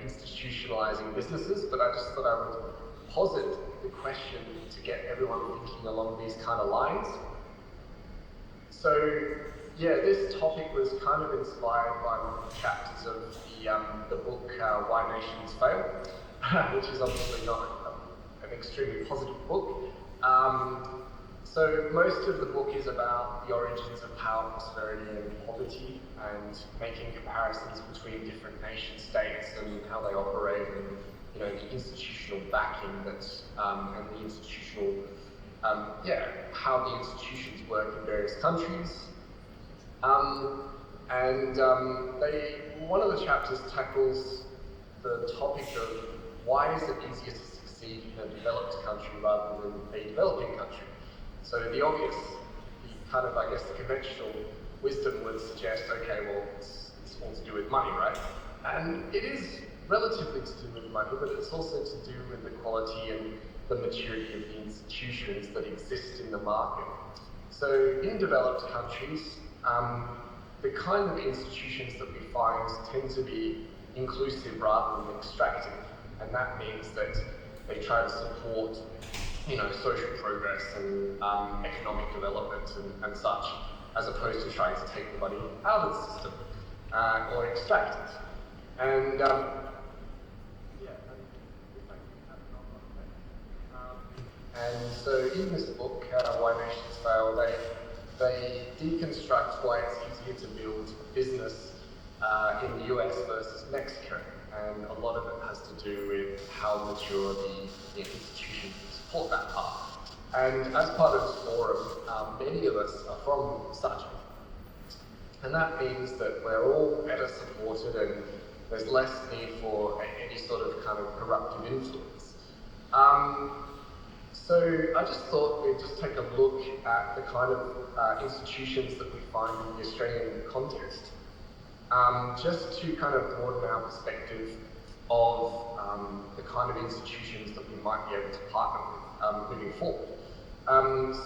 institutionalizing businesses, but I just thought I would posit the question to get everyone thinking along these kind of lines. So yeah, this topic was kind of inspired by one of the chapters of the book Why Nations Fail, which is obviously not an extremely positive book. So most of the book is about the origins of power, prosperity and poverty and making comparisons between different nation states and how they operate and the institutional backing that's and the institutional how the institutions work in various countries. One of the chapters tackles the topic of why is it easier to succeed in a developed country rather than a developing country. So the obvious, the kind of, I guess, the conventional wisdom would suggest, okay, well, it's all to do with money, right? And it is relatively to do with money, but it's also to do with the quality and the maturity of the institutions that exist in the market. So in developed countries, the kind of institutions that we find tend to be inclusive rather than extractive, and that means that they try to support social progress and economic development and such, as opposed to trying to take the money out of the system or extract it. And and so in this book, Why Nations Fail, they deconstruct why it's easier to build a business in the US versus Mexico. And a lot of it has to do with how mature the institutions support that part. And as part of this forum, many of us are from such. And that means that we're all better supported and there's less need for any sort of kind of corruptive influence. So I just thought we'd just take a look at the kind of institutions that we find in the Australian context, just to kind of broaden our perspective of the kind of institutions that we might be able to partner with moving forward.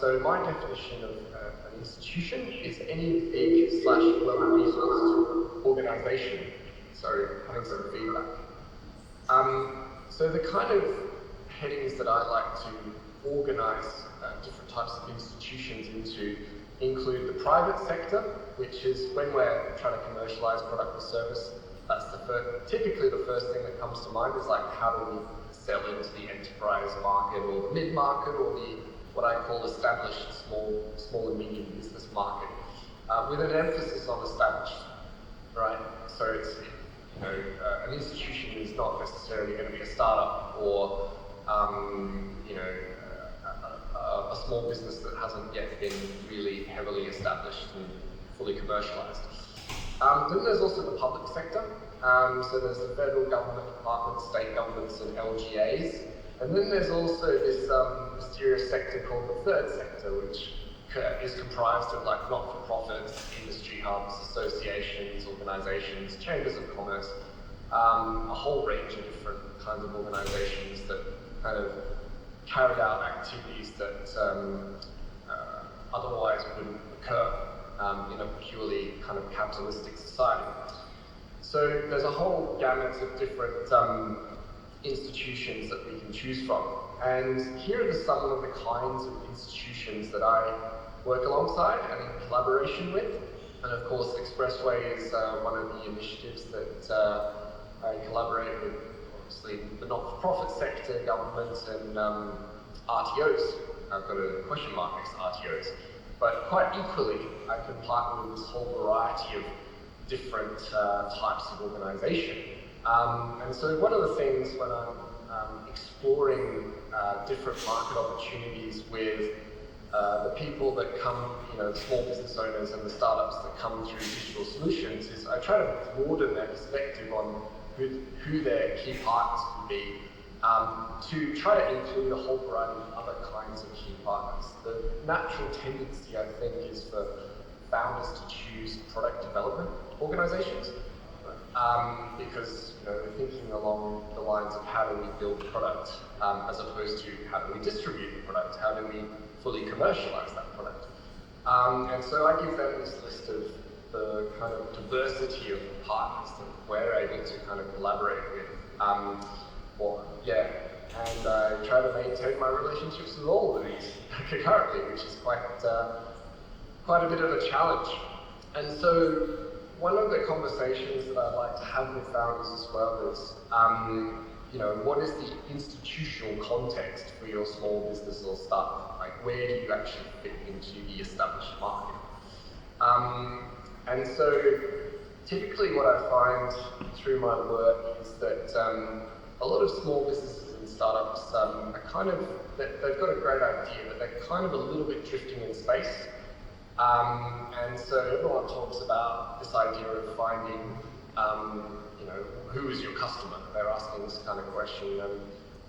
So my definition of an institution is any big / well-resourced organisation. Sorry, having some feedback. So the kind of headings that I like to organise different types of institutions into include the private sector, which is when we're trying to commercialise product or service. That's typically the first thing that comes to mind is like how do we sell into the enterprise market or the mid-market or the what I call established small and medium business market, with an emphasis on established, right? So it's an institution is not necessarily going to be a startup or a small business that hasn't yet been really heavily established and fully commercialised. Then there's also the public sector. So there's the federal government, departments, state governments, and LGAs. And then there's also this mysterious sector called the third sector, which is comprised of like not-for-profits, industry hubs, associations, organisations, chambers of commerce, a whole range of different kinds of organisations that kind of carry out activities that otherwise wouldn't occur. in a purely kind of capitalistic society. So there's a whole gamut of different institutions that we can choose from. And here are some of the kinds of institutions that I work alongside and in collaboration with. And of course, Expressway is one of the initiatives that I collaborate with, obviously, the not-for-profit sector, government, and RTOs. I've got a question mark next to RTOs. But quite equally, I can partner with this whole variety of different types of organisation. And so one of the things when I'm exploring different market opportunities with the people that come, the small business owners and the startups that come through digital solutions, is I try to broaden their perspective on who their key partners would be, to try to include a whole variety of other kinds of key partners. The natural tendency, I think, is for founders to choose product development organizations, because they're thinking along the lines of how do we build product, as opposed to how do we distribute the product, how do we fully commercialize that product. And so I give them this list of the kind of diversity of partners that we're able to kind of collaborate with. And I try to maintain my relationships with all of these concurrently, which is quite a bit of a challenge. And so one of the conversations that I'd like to have with founders as well is, what is the institutional context for your small business or startup? Like, where do you actually fit into the established market? And so typically what I find through my work is that a lot of small businesses and startups are they've got a great idea, but they're kind of a little bit drifting in space. And so everyone talks about this idea of finding, who is your customer? They're asking this kind of question. And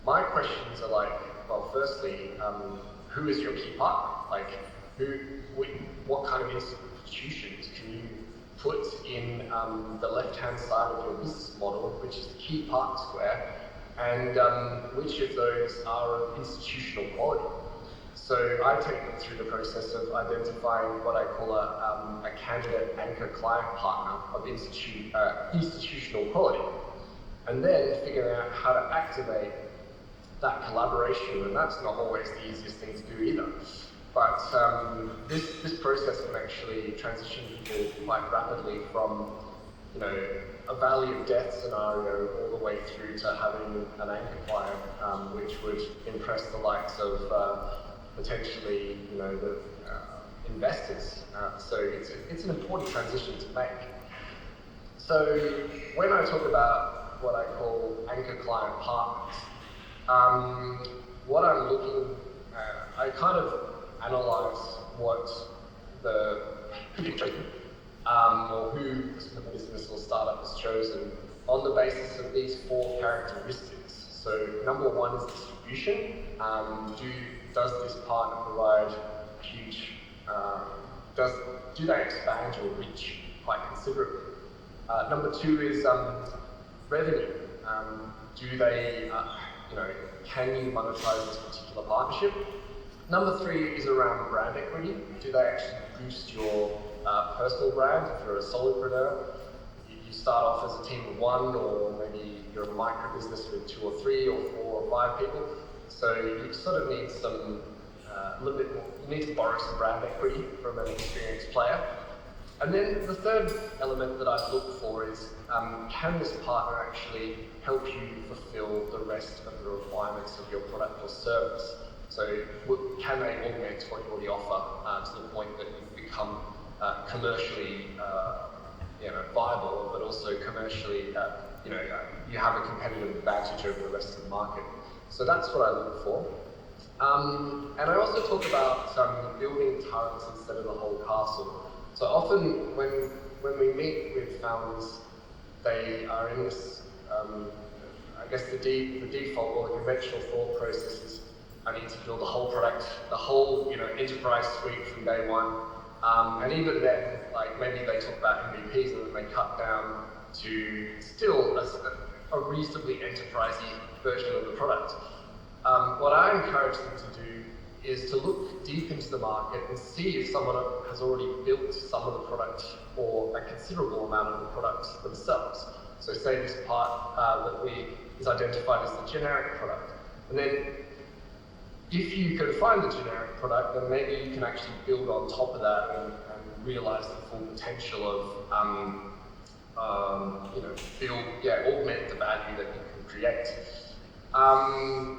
my questions are like, well, firstly, who is your key partner? Like, what kind of institutions can you put in the left-hand side of your business model, which is the key partner square, and which of those are of institutional quality? So I take them through the process of identifying what I call a candidate anchor client partner of institutional quality, and then figuring out how to activate that collaboration. And that's not always the easiest thing to do either. But this process can actually transition people quite rapidly from, a valley of death scenario all the way through to having an anchor client, which would impress the likes of potentially, the investors. So it's an important transition to make. So when I talk about what I call anchor client partners, what I'm looking at, I kind of analyze what the or who the business or startup has chosen on the basis of these 4 characteristics. So number 1 is distribution. Does this partner provide huge, do they expand your reach quite considerably? Number 2 is revenue. Do they, can you monetize this particular partnership? Number 3 is around brand equity. Do they actually boost your personal brand? If you're a solopreneur, you start off as a team of 1, or maybe you're a micro business with 2 or 3 or 4 or 5 people. So you sort of need some, a little bit more, you need to borrow some brand equity from an experienced player. And then the third element that I look for is, can this partner actually help you fulfill the rest of the requirements of your product or service? So can they augment what you already offer to the point that you become commercially viable, but also commercially, you have a competitive advantage over the rest of the market. So that's what I look for. And I also talk about building turrets instead of the whole castle. So often when we meet with founders, they are in this, I guess the default or the conventional thought process is, I need to build the whole product, the whole enterprise suite from day one. And even then, like maybe they talk about MVPs and then they cut down to still a reasonably enterprisey version of the product. What I encourage them to do is to look deep into the market and see if someone has already built some of the product or a considerable amount of the product themselves. So say this part is identified as the generic product. And then if you can find the generic product, then maybe you can actually build on top of that and realize the full potential of, augment the value that you can create.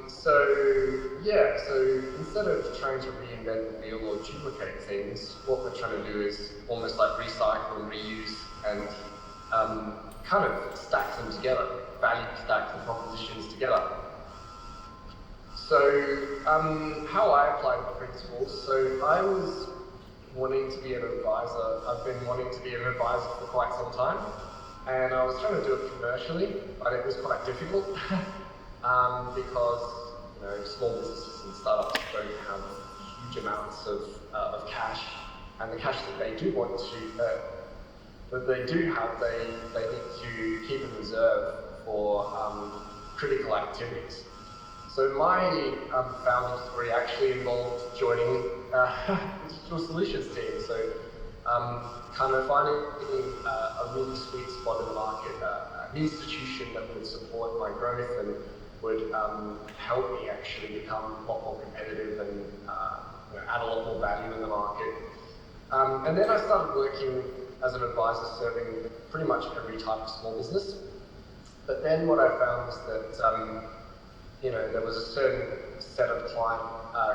So instead of trying to reinvent the wheel or duplicate things, what we're trying to do is almost like recycle and reuse and kind of stack them together, value stack the propositions together. So how I applied the principles, so I was wanting to be an advisor. I've been wanting to be an advisor for quite some time, and I was trying to do it commercially, but it was quite difficult because small businesses and startups don't have huge amounts of cash, and the cash that they do want to, that they do have, they need to keep in reserve for critical activities. So my founding story actually involved joining the digital solutions team. So kind of finding a really sweet spot in the market, an institution that would support my growth and would help me actually become a lot more competitive and add a lot more value in the market. And then I started working as an advisor serving pretty much every type of small business. But then what I found was that there was a certain set of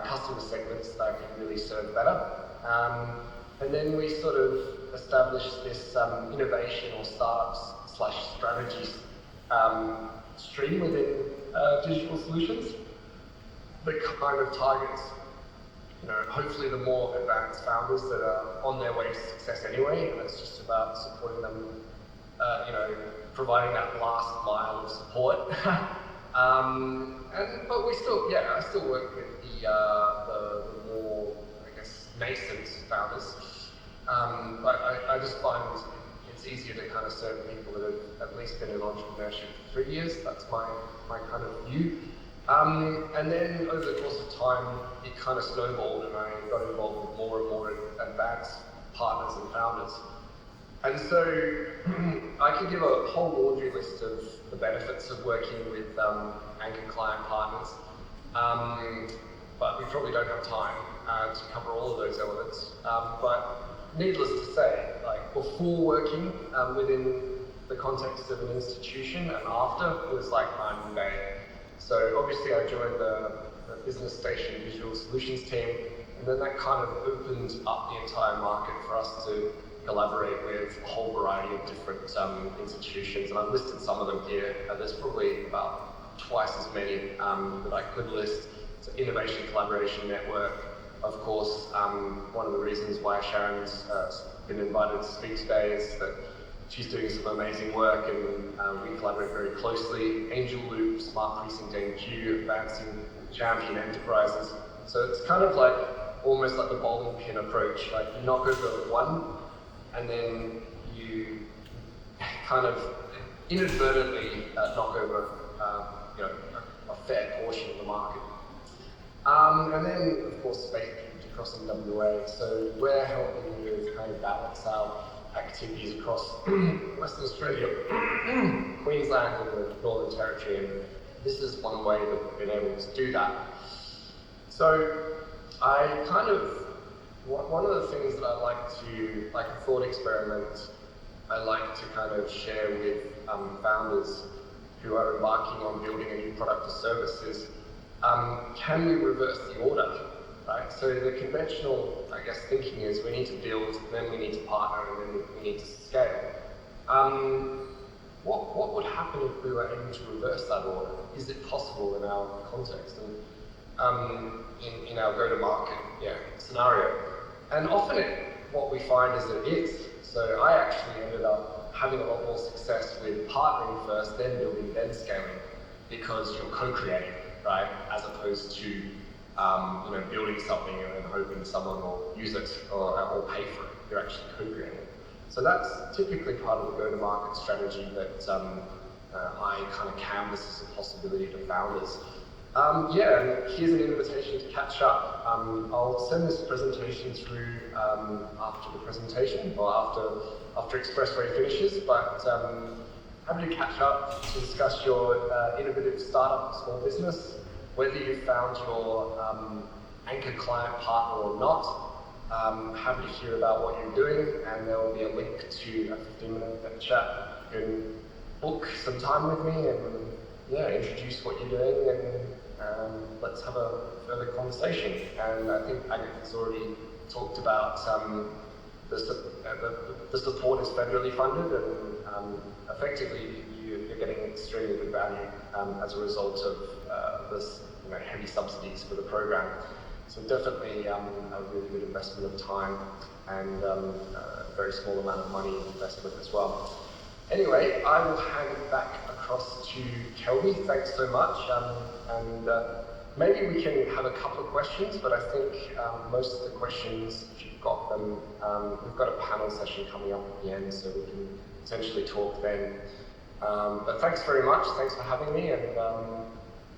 customer segments that I could really serve better. And then we sort of established this innovation or startups/strategies stream within digital solutions that kind of targets, hopefully the more advanced founders that are on their way to success anyway, and it's just about supporting them, providing that last mile of support. But I still work with the more, nascent founders. But I just find it's easier to kind of serve people that have at least been in entrepreneurship for 3 years. That's my kind of view. And then over the course of time, it kind of snowballed, and I got involved with more and more advanced partners and founders. And so I could give a whole laundry list of the benefits of working with anchor client partners, but we probably don't have time to cover all of those elements. But needless to say, before working within the context of an institution and after, it was like night and day. So obviously I joined the Business Station Digital Solutions team, and then that kind of opened up the entire market for us to collaborate with a whole variety of different institutions, and I've listed some of them here. There's probably about twice as many that I could list. So Innovation Collaboration Network, of course. One of the reasons why Sharon's been invited to speak today is that she's doing some amazing work, and we collaborate very closely. Angel Loop, Smart Precinct NQ, Advancing Champion Enterprises. So it's kind of like almost like the bowling pin approach. You knock over one, and then you kind of inadvertently knock over a fair portion of the market. And then, of course, Space across NWA. So we're helping with kind of balance our activities across Western Australia, Queensland, and the Northern Territory, and this is one way that we've been able to do that. So I kind of, one of the things that I like to, like a thought experiment, I like to kind of share with founders who are embarking on building a new product or service is, can we reverse the order, right? So the conventional, thinking is we need to build, then we need to partner, and then we need to scale. What would happen if we were able to reverse that order? Is it possible in our context and in our go-to-market scenario? And often what we find is that it is. So I actually ended up having a lot more success with partnering first, then building, then scaling, because you're co-creating, right? As opposed to building something and then hoping someone will use it or pay for it. You're actually co-creating. So that's typically part of the go-to-market strategy that I kind of canvass as a possibility to founders. Yeah, and here's an invitation to catch up. I'll send this presentation through after the presentation, or after Expressway finishes, but happy to catch up to discuss your innovative startup or small business, whether you found your anchor client partner or not. Happy to hear about what you're doing, and there will be a link to a 15-minute chat. You can book some time with me and introduce what you're doing, and let's have a further conversation. And I think Agatha's already talked about the support is federally funded, and effectively you're getting extremely good value as a result of this heavy subsidies for the program. So definitely a really good investment of time and a very small amount of money investment as well. Anyway, I will hand it back across to Kelby. Thanks so much. And maybe we can have a couple of questions, but I think most of the questions, if you've got them, we've got a panel session coming up at the end, so we can potentially talk then. But thanks very much. Thanks for having me, and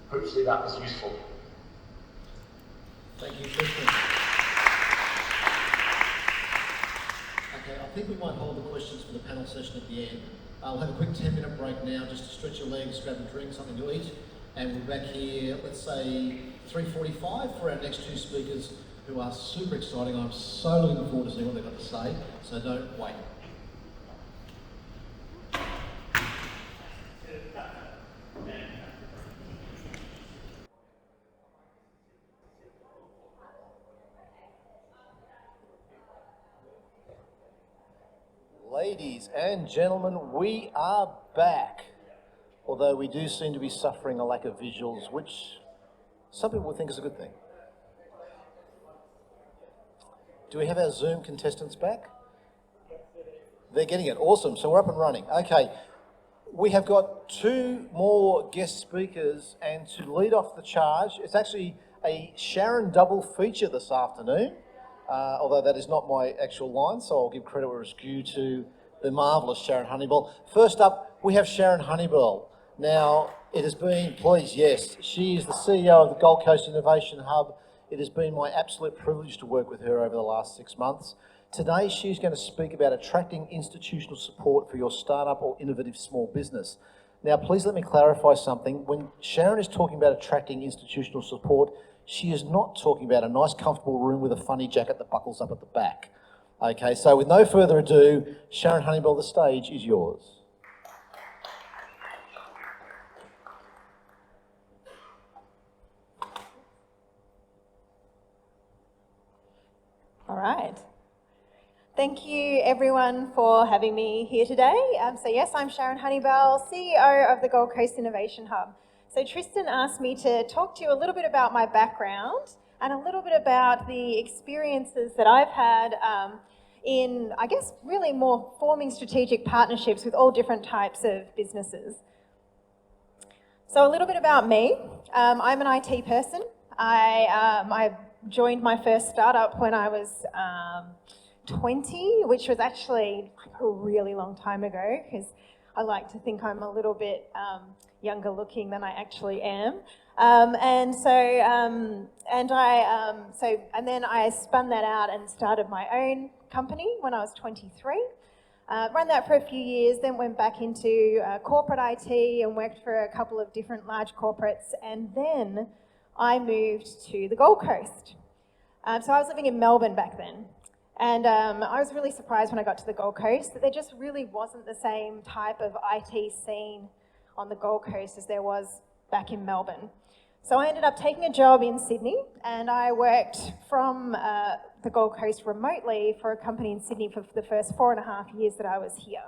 hopefully that was useful. Thank you, Tristan. Okay, I think we might hold the questions for the panel session at the end. We'll have a quick 10-minute break now just to stretch your legs, grab a drink, something to eat, and we're back here, let's say 3:45 for our next two speakers who are super exciting. I'm so looking forward to seeing what they've got to say, so don't wait. Ladies and gentlemen, we are back. Although we do seem to be suffering a lack of visuals, which some people think is a good thing. Do we have our Zoom contestants back? They're getting it. Awesome. So we're up and running. Okay. We have got two more guest speakers, and to lead off the charge, it's actually a Sharon double feature this afternoon. Although that is not my actual line, so I'll give credit where it's due to the marvellous Sharron Hunneybell. First up, we have Sharron Hunneybell. Now, it has been, please, yes, she is the CEO of the Gold Coast Innovation Hub. It has been my absolute privilege to work with her over the last 6 months. Today, she's going to speak about attracting institutional support for your startup or innovative small business. Now, please let me clarify something. When Sharon is talking about attracting institutional support, she is not talking about a nice, comfortable room with a funny jacket that buckles up at the back. Okay, so with no further ado, Sharron Hunneybell, the stage is yours. All right. Thank you everyone for having me here today. So yes, I'm Sharron Hunneybell, CEO of the Gold Coast Innovation Hub. So Tristan asked me to talk to you a little bit about my background and a little bit about the experiences that I've had in, I guess, really more forming strategic partnerships with all different types of businesses. So a little bit about me. I'm an IT person. I joined my first startup when I was 20, which was actually a really long time ago, because I like to think I'm a little bit younger looking than I actually am. And then I spun that out and started my own company when I was 23. Ran that for a few years, then went back into corporate IT and worked for a couple of different large corporates, and then I moved to the Gold Coast. So I was living in Melbourne back then. And I was really surprised when I got to the Gold Coast that there just really wasn't the same type of IT scene on the Gold Coast as there was back in Melbourne. So I ended up taking a job in Sydney, and I worked from the Gold Coast remotely for a company in Sydney for the first 4.5 years that I was here.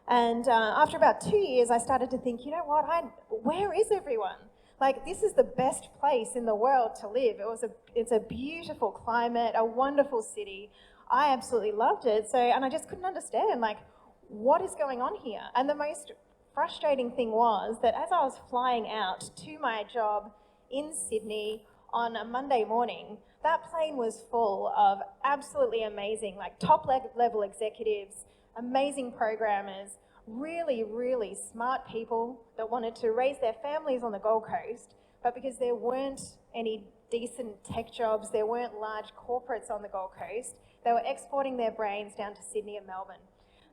And after about 2 years, I started to think, you know what, where is everyone? Like, this is the best place in the world to live. It's a beautiful climate, a wonderful city. I absolutely loved it. And I just couldn't understand, like, what is going on here? And the most frustrating thing was that as I was flying out to my job in Sydney on a Monday morning, that plane was full of absolutely amazing, like, top level executives, amazing programmers, really, really smart people that wanted to raise their families on the Gold Coast, but because there weren't any decent tech jobs, there weren't large corporates on the Gold Coast, they were exporting their brains down to Sydney and Melbourne.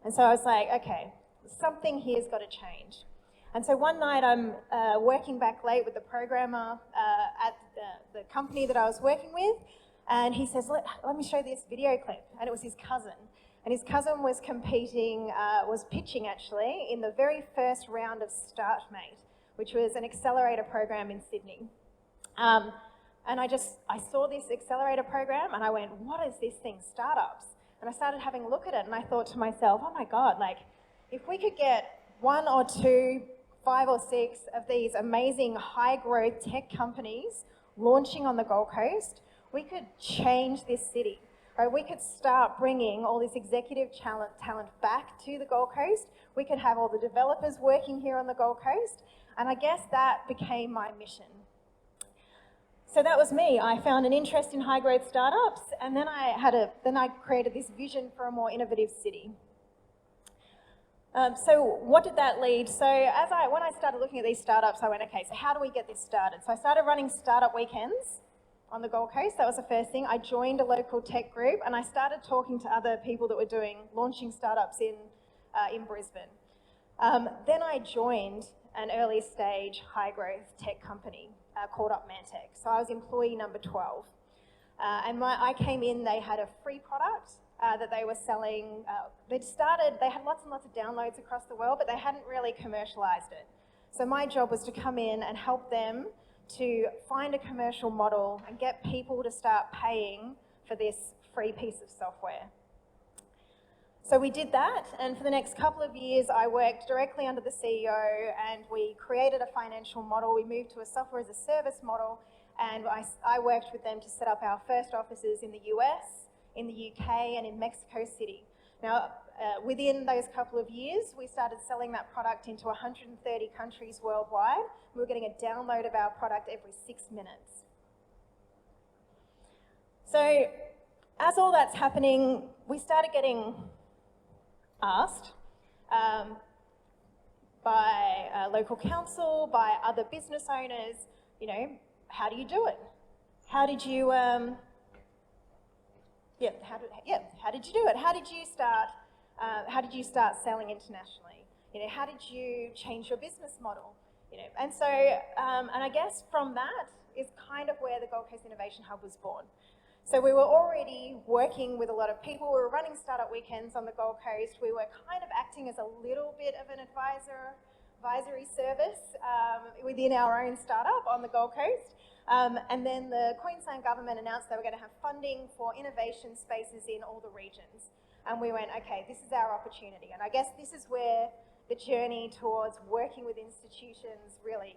And so I was like, okay, something here's got to change. And so one night I'm working back late with the programmer at the company that I was working with, and he says, let me show this video clip. And it was his cousin. And his cousin was competing, was pitching actually, in the very first round of StartMate, which was an accelerator program in Sydney. And I saw this accelerator program and I went, what is this thing, startups? And I started having a look at it and I thought to myself, oh my God, like if we could get 1 or 2, 5 or 6 of these amazing high growth tech companies launching on the Gold Coast, we could change this city. Right? We could start bringing all this executive talent back to the Gold Coast. We could have all the developers working here on the Gold Coast. And I guess that became my mission. So that was me. I found an interest in high growth startups, and then I created this vision for a more innovative city. So what did that lead? So when I started looking at these startups, I went, okay, so how do we get this started? So I started running startup weekends on the Gold Coast. That was the first thing. I joined a local tech group and I started talking to other people that were launching startups in Brisbane. Then I joined an early stage high growth tech company called Up Mantech. So I was employee number 12. And I came in, they had a free product that they were selling. They had lots and lots of downloads across the world, but they hadn't really commercialized it. So my job was to come in and help them to find a commercial model and get people to start paying for this free piece of software. So we did that, and for the next couple of years I worked directly under the CEO and we created a financial model. We moved to a software as a service model, and I worked with them to set up our first offices in the US, in the UK and in Mexico City. Now, within those couple of years, we started selling that product into 130 countries worldwide. We were getting a download of our product every 6 minutes. So, as all that's happening, we started getting asked by local council, by other business owners, you know, how do you do it? How did you, how did you do it? How did you start selling internationally? You know, how did you change your business model? You know, and so, and I guess from that is kind of where the Gold Coast Innovation Hub was born. So we were already working with a lot of people. We were running startup weekends on the Gold Coast. We were kind of acting as a little bit of an advisory service within our own startup on the Gold Coast. And then the Queensland government announced they were going to have funding for innovation spaces in all the regions. And we went, okay, this is our opportunity. And I guess this is where the journey towards working with institutions really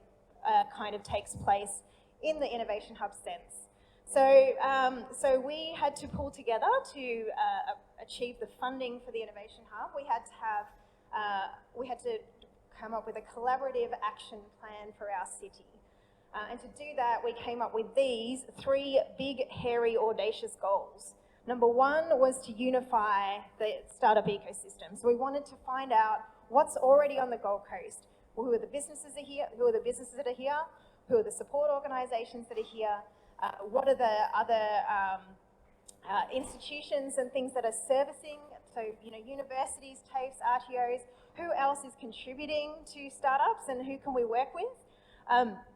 kind of takes place in the Innovation Hub sense. So we had to pull together to achieve the funding for the Innovation Hub. We had to come up with a collaborative action plan for our city. And to do that, we came up with these 3 big, hairy, audacious goals. Number 1 was to unify the startup ecosystem. So we wanted to find out what's already on the Gold Coast. Well, who are the businesses that are here? Who are the businesses that are here? Who are the support organisations that are here? What are the other institutions and things that are servicing? So, you know, universities, TAFEs, RTOs. Who else is contributing to startups and who can we work with?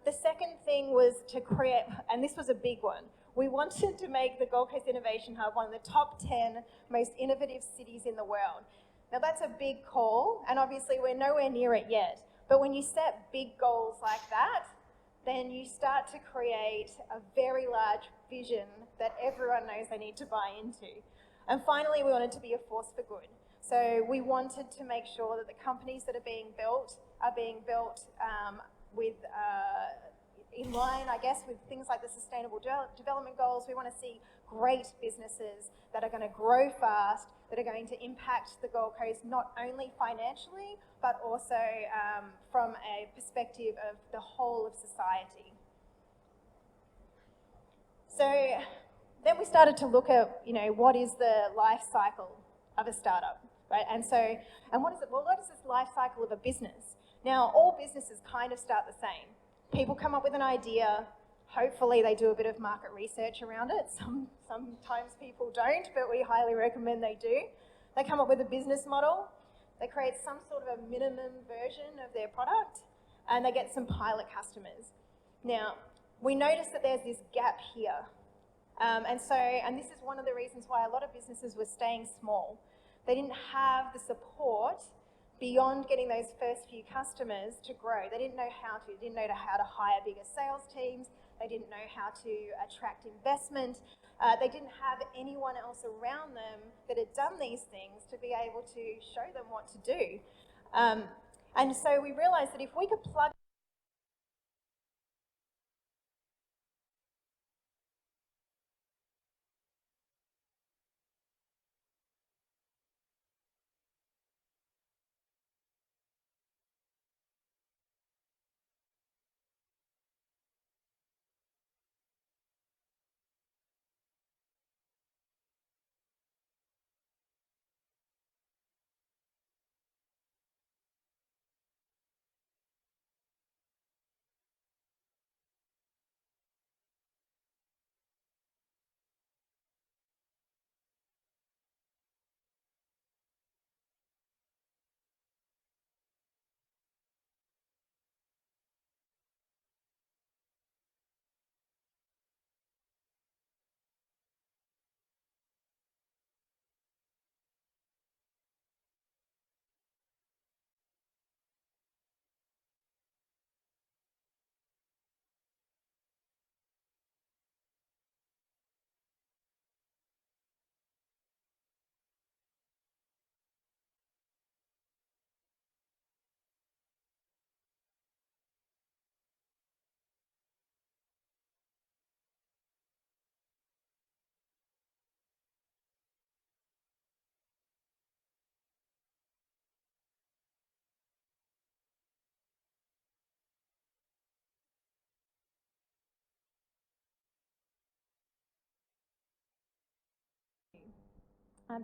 The second thing was to create, and this was a big one, we wanted to make the Gold Coast Innovation Hub one of the top 10 most innovative cities in the world. Now that's a big call, and obviously we're nowhere near it yet, but when you set big goals like that, then you start to create a very large vision that everyone knows they need to buy into. And finally, we wanted to be a force for good. So we wanted to make sure that the companies that are being built with in line, I guess, with things like the Sustainable Development Goals. We want to see great businesses that are going to grow fast, that are going to impact the Gold Coast not only financially, but also from a perspective of the whole of society. So then we started to look at, you know, what is the life cycle of a startup, right? And what is it? Well, what is this life cycle of a business? Now, all businesses kind of start the same. people come up with an idea. Hopefully they do a bit of market research around it. Sometimes people don't, but we highly recommend they do. They come up with a business model. They create some sort of a minimum version of their product, and they get some pilot customers. Now, we notice that there's this gap here. And this is one of the reasons why a lot of businesses were staying small. They didn't have the support beyond getting those first few customers to grow. They didn't know how to. They didn't know how to hire bigger sales teams. They didn't know how to attract investment. They didn't have anyone else around them that had done these things to be able to show them what to do. And so we realized that if we could plug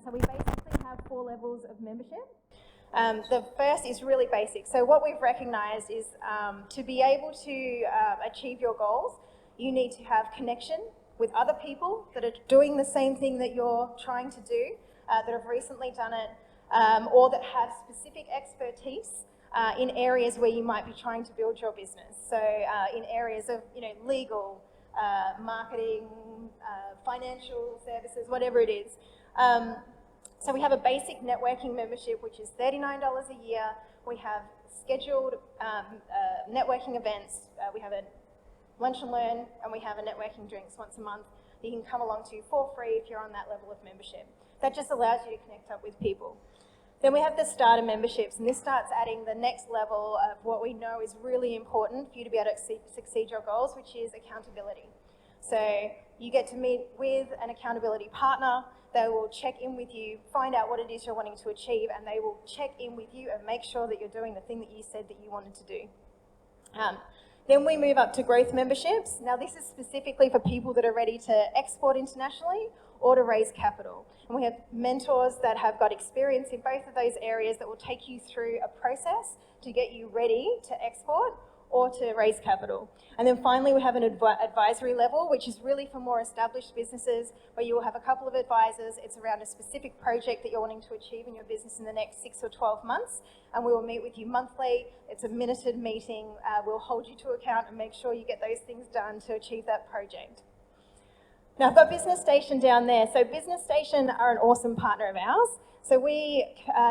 so we basically have 4 levels of membership. The first is really basic. So what we've recognised is to be able to achieve your goals, you need to have connection with other people that are doing the same thing that you're trying to do, that have recently done it, or that have specific expertise in areas where you might be trying to build your business. So in areas of legal, marketing, financial services, whatever it is. So we have a basic networking membership, which is $39 a year. We have scheduled networking events. We have a lunch and learn, and we have a networking drinks once a month that you can come along to for free if you're on that level of membership. That just allows you to connect up with people. Then we have the starter memberships, and this starts adding the next level of what we know is really important for you to be able to succeed your goals, which is accountability. So you get to meet with an accountability partner. They will check in with you, find out what it is you're wanting to achieve, and they will check in with you and make sure that you're doing the thing that you said that you wanted to do. Then we move up to growth memberships. Now this is specifically for people that are ready to export internationally or to raise capital. And we have mentors that have got experience in both of those areas that will take you through a process to get you ready to export or to raise capital. And then finally we have an advisory level, which is really for more established businesses, where you will have a couple of advisors. It's around a specific project that you're wanting to achieve in your business in the next 6 or 12 months, and we will meet with you monthly. It's a minuted meeting. We'll hold you to account and make sure you get those things done to achieve that project. Now I've got Business Station down there. So Business Station are an awesome partner of ours. So we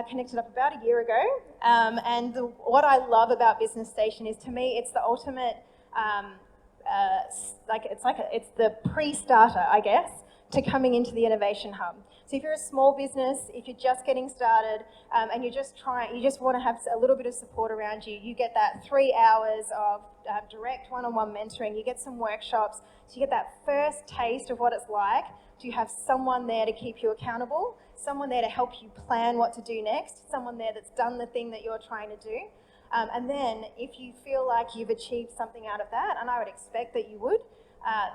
connected up about a year ago, and what I love about Business Station is, to me, it's the ultimate, it's the pre-starter, I guess, to coming into the Innovation Hub. So if you're a small business, if you're just getting started, and you just want to have a little bit of support around you, you get that 3 hours of direct one-on-one mentoring. You get some workshops, so you get that first taste of what it's like to have someone there to keep you accountable, someone there to help you plan what to do next, someone there that's done the thing that you're trying to do. And then if you feel like you've achieved something out of that, and I would expect that you would,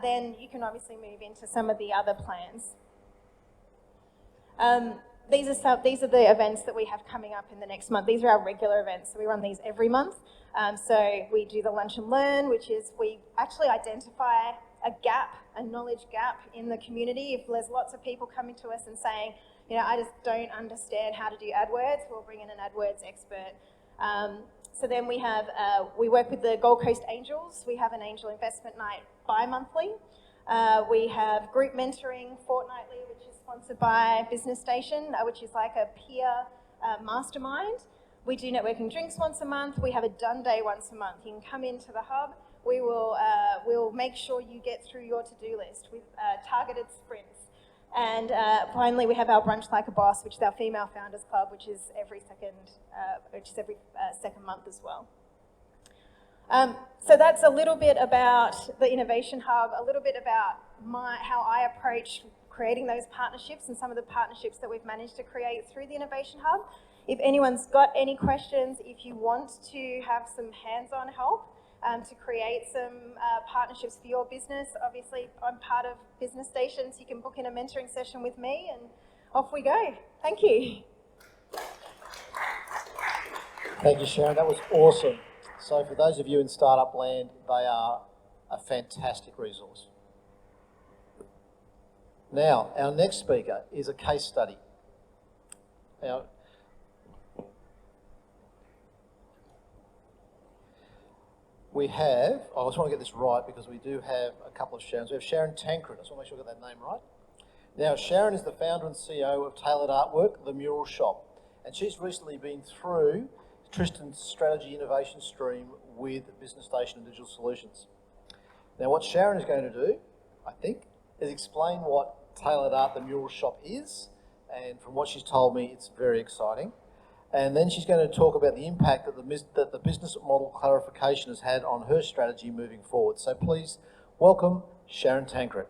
then you can obviously move into some of the other plans. these are the events that we have coming up in the next month. These are our regular events, so we run these every month. So we do the Lunch and Learn, which is we actually identify a gap, a knowledge gap in the community. If there's lots of people coming to us and saying, you know, I just don't understand how to do AdWords, we'll bring in an AdWords expert. So then we have, we work with the Gold Coast Angels. We have an angel investment night bi-monthly. We have group mentoring fortnightly, which is sponsored by Business Station, which is like a peer mastermind. We do networking drinks once a month. We have a done day once a month. You can come into the hub. We will we'll make sure you get through your to-do list with targeted sprints. And finally, we have our Brunch Like a Boss, which is our Female Founders Club, which is every second month as well. So that's a little bit about the Innovation Hub, a little bit about how I approach creating those partnerships and some of the partnerships that we've managed to create through the Innovation Hub. If anyone's got any questions, if you want to have some hands-on help to create some partnerships for your business, obviously I'm part of Business Station, so you can book in a mentoring session with me and off we go. Thank you. Thank you, Sharon. That was awesome. So for those of you in startup land, they are a fantastic resource. Now, our next speaker is a case study. Now, we have, I just want to get this right because we do have a couple of Sharons. We have Sharron Tancred. I just want to make sure I got that name right. Now, Sharon is the founder and CEO of Tailored Artwork, the Mural shop. And she's recently been through Tristan's strategy innovation stream with Business Station and Digital Solutions. Now, what Sharon is going to do, I think, is explain what Tailored Art, the Mural shop is. And from what she's told me, it's very exciting. And then she's going to talk about the impact that the business model clarification has had on her strategy moving forward. So please welcome Sharron Tancred.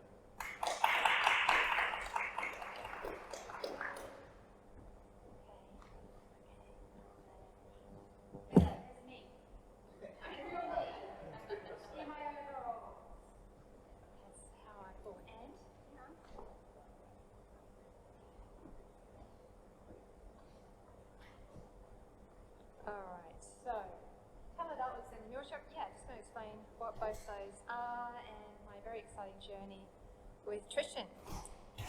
What both those are and my very exciting journey with Tristan. Okay.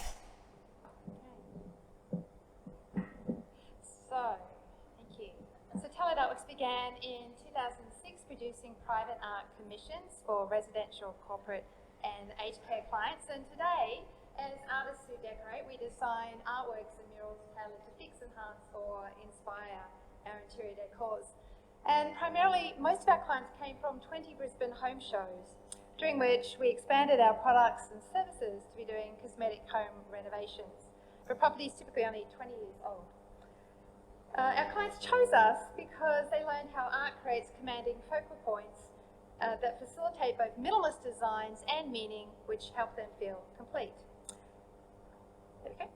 So, thank you. So Tailored Artworks began in 2006 producing private art commissions for residential, corporate and aged care clients, and today as artists who decorate, we design artworks and murals tailored to fix, enhance or inspire our interior decors. And primarily, most of our clients came from 20 Brisbane home shows, during which we expanded our products and services to be doing cosmetic home renovations for properties typically only 20 years old. Our clients chose us because they learned how art creates commanding focal points that facilitate both minimalist designs and meaning, which help them feel complete. Okay.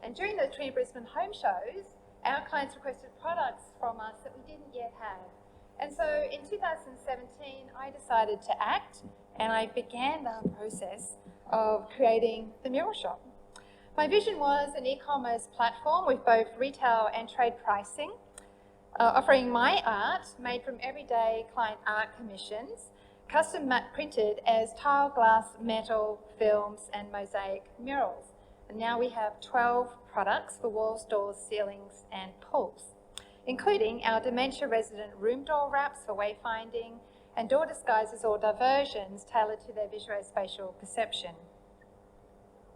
And during the 20 Brisbane home shows, our clients requested products from us that we didn't yet have. And so in 2017, I decided to act and I began the process of creating the Mural shop. My vision was an e-commerce platform with both retail and trade pricing, offering my art made from everyday client art commissions, custom printed as tile, glass, metal, films and mosaic murals. And now we have 12 products for walls, doors, ceilings and pools, including our dementia-resident room door wraps for wayfinding and door disguises or diversions tailored to their visuospatial perception.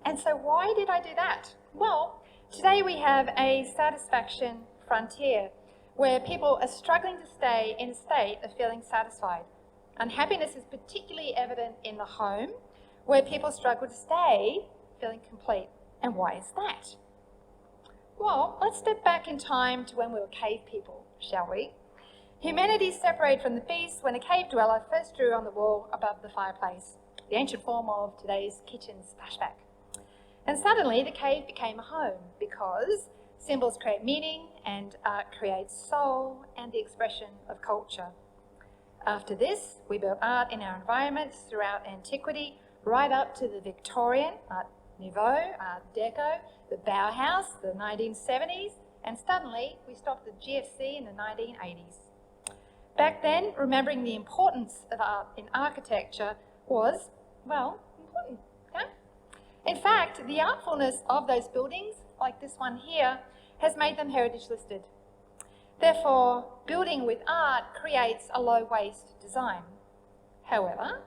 And so why did I do that? Well, today we have a satisfaction frontier where people are struggling to stay in a state of feeling satisfied. Unhappiness is particularly evident in the home, where people struggle to stay feeling complete. And why is that? Well, let's step back in time to when we were cave people, shall we? Humanity separated from the beast when a cave dweller first drew on the wall above the fireplace, the ancient form of today's kitchen splashback. And suddenly the cave became a home because symbols create meaning and art creates soul and the expression of culture. After this, we built art in our environments throughout antiquity, right up to the Victorian, Nouveau, Art Deco, the Bauhaus, the 1970s, and suddenly we stopped the GFC in the 1980s. Back then, remembering the importance of art in architecture was, well, important, okay? In fact, the artfulness of those buildings, like this one here, has made them heritage listed. Therefore, building with art creates a low-waste design. However,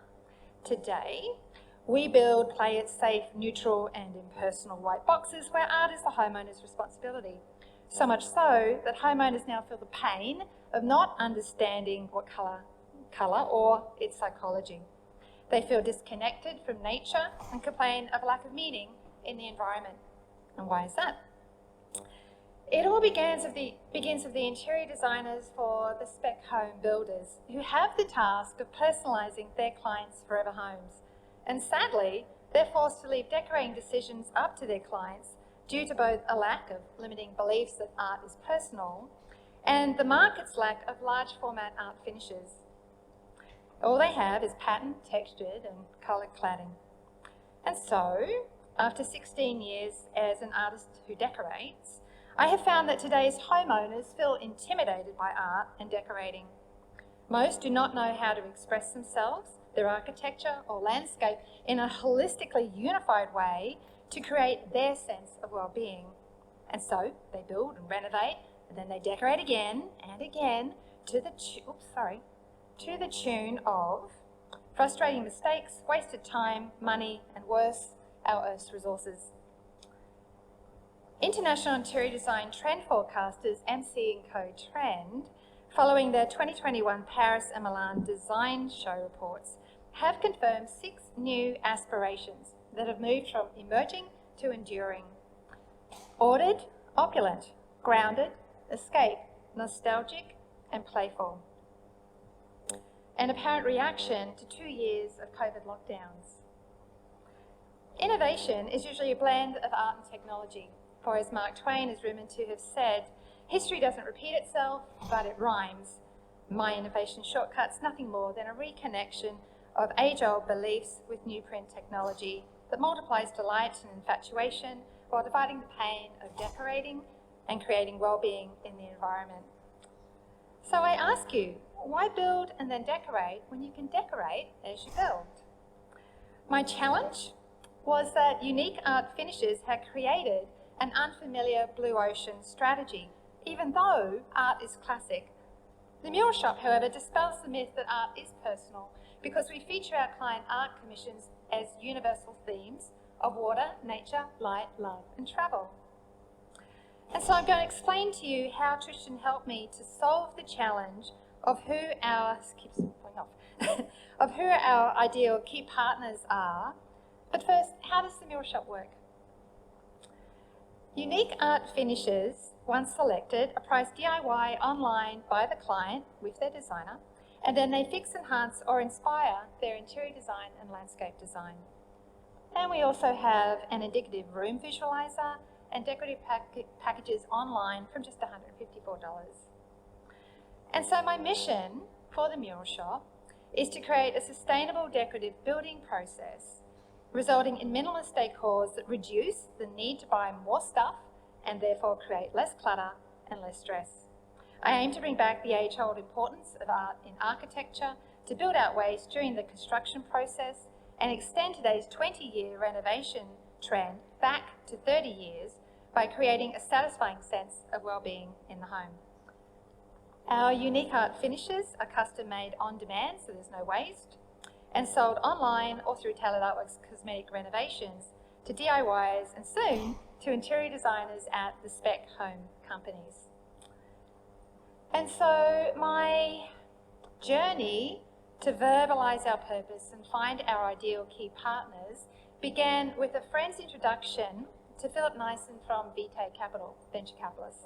today, we build play it safe, neutral and impersonal white boxes where art is the homeowner's responsibility. So much so that homeowners now feel the pain of not understanding what colour or its psychology. They feel disconnected from nature and complain of a lack of meaning in the environment. And why is that? It all begins with the interior designers for the spec home builders who have the task of personalising their clients' forever homes. And sadly, they're forced to leave decorating decisions up to their clients due to both a lack of limiting beliefs that art is personal and the market's lack of large format art finishes. All they have is pattern, textured and coloured cladding. And so, after 16 years as an artist who decorates, I have found that today's homeowners feel intimidated by art and decorating. Most do not know how to express themselves, their architecture or landscape in a holistically unified way to create their sense of well-being. And so they build and renovate, and then they decorate again and again to the tune of frustrating mistakes, wasted time, money, and worse, our Earth's resources. International interior design trend forecasters MC & Co Trend, following their 2021 Paris and Milan design show reports, have confirmed 6 new aspirations that have moved from emerging to enduring. Ordered, opulent, grounded, escape, nostalgic, and playful. An apparent reaction to 2 years of COVID lockdowns. Innovation is usually a blend of art and technology, for as Mark Twain is rumoured to have said, history doesn't repeat itself, but it rhymes. My innovation shortcut's nothing more than a reconnection of age-old beliefs with new print technology that multiplies delight and infatuation while dividing the pain of decorating and creating well-being in the environment. So I ask you, why build and then decorate when you can decorate as you build? My challenge was that Unique Art Finishes had created an unfamiliar blue ocean strategy, even though art is classic. The Mural Shop, however, dispels the myth that art is personal because we feature our client art commissions as universal themes of water, nature, light, love, and travel. And so I'm going to explain to you how Tristan helped me to solve the challenge of who our ideal key partners are. But first, how does the Mural Shop work? Unique Art Finishes, once selected, are priced DIY online by the client with their designer, and then they fix, enhance or inspire their interior design and landscape design. And we also have an indicative room visualizer and decorative packages online from just $154. And so my mission for the Mural Shop is to create a sustainable decorative building process resulting in minimalist decors that reduce the need to buy more stuff and therefore create less clutter and less stress. I aim to bring back the age-old importance of art in architecture to build out waste during the construction process and extend today's 20-year renovation trend back to 30 years by creating a satisfying sense of well-being in the home. Our Unique Art Finishes are custom made on demand, so there's no waste, and sold online or through Tailored Artworks Cosmetic Renovations to DIYers and soon to interior designers at the spec home companies. And so my journey to verbalise our purpose and find our ideal key partners began with a friend's introduction to Philip Nyson from VT Capital, venture capitalists.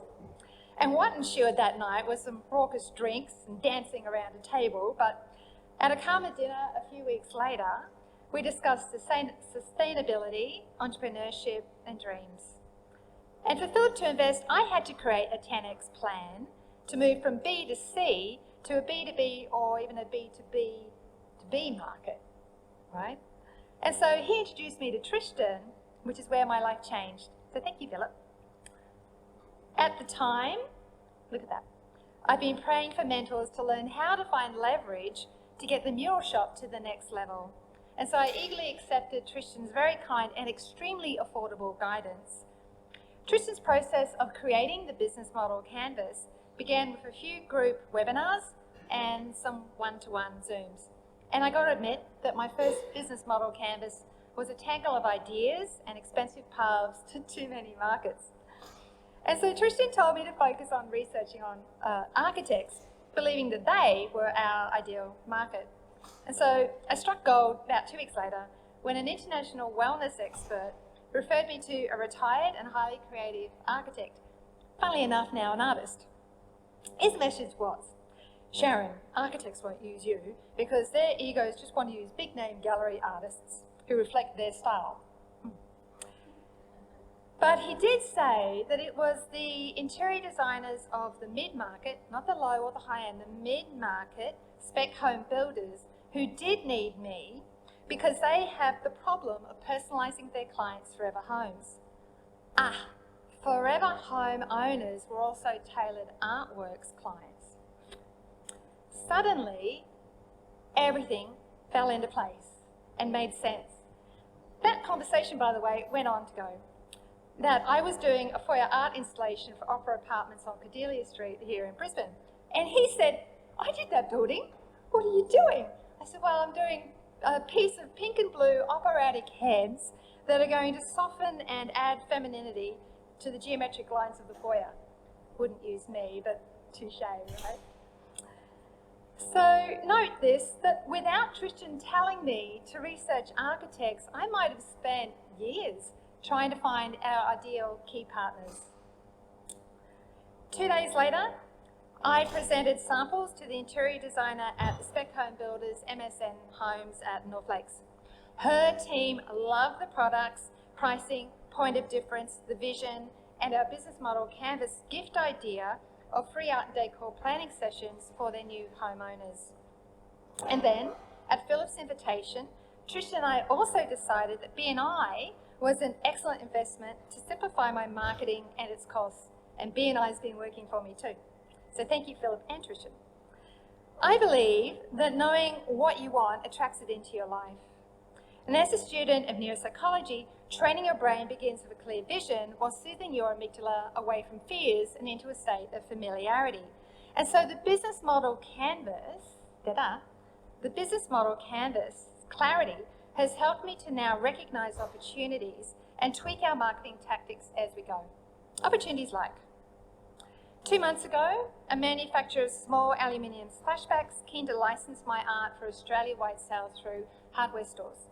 And what ensued that night was some raucous drinks and dancing around a table, but at a calmer dinner a few weeks later, we discussed sustainability, entrepreneurship and dreams. And for Philip to invest, I had to create a 10x plan to move from B to C to a B to B or even a B to B to B market, right? And so he introduced me to Tristan, which is where my life changed. So thank you, Philip. At the time, look at that, I've been praying for mentors to learn how to find leverage to get the Mural shop to the next level. And so I eagerly accepted Tristan's very kind and extremely affordable guidance. Tristan's process of creating the business model canvas began with a few group webinars and some one-to-one Zooms. And I got to admit that my first business model canvas was a tangle of ideas and expensive paths to too many markets. And so Tristan told me to focus on researching on architects, believing that they were our ideal market. And so I struck gold about 2 weeks later when an international wellness expert referred me to a retired and highly creative architect, funnily enough now an artist. His message was, Sharon, architects won't use you because their egos just want to use big name gallery artists who reflect their style. But he did say that it was the interior designers of the mid-market, not the low or the high-end, the mid-market spec home builders who did need me because they have the problem of personalising their clients' forever homes. Forever home owners were also tailored artworks clients. Suddenly, everything fell into place and made sense. That conversation, by the way, went on to go that I was doing a foyer art installation for Opera Apartments on Cordelia Street here in Brisbane. And he said, I did that building. What are you doing? I said, well, I'm doing a piece of pink and blue operatic heads that are going to soften and add femininity to the geometric lines of the foyer. Wouldn't use me, but touche, right? So note this, that without Tristan telling me to research architects, I might have spent years trying to find our ideal key partners. 2 days later, I presented samples to the interior designer at the Spec Home Builders MSN Homes at North Lakes. Her team loved the products, pricing, point of difference, the vision, and our business model canvas gift idea of free art and decor planning sessions for their new homeowners. And then, at Philip's invitation, Tristan and I also decided that B&I was an excellent investment to simplify my marketing and its costs, and B&I's been working for me too. So thank you, Philip and Tristan. I believe that knowing what you want attracts it into your life. And as a student of neuropsychology, training your brain begins with a clear vision while soothing your amygdala away from fears and into a state of familiarity. And so the business model canvas, clarity, has helped me to now recognise opportunities and tweak our marketing tactics as we go. Opportunities like 2 months ago, a manufacturer of small aluminium splashbacks keen to license my art for Australia-wide sales through hardware stores.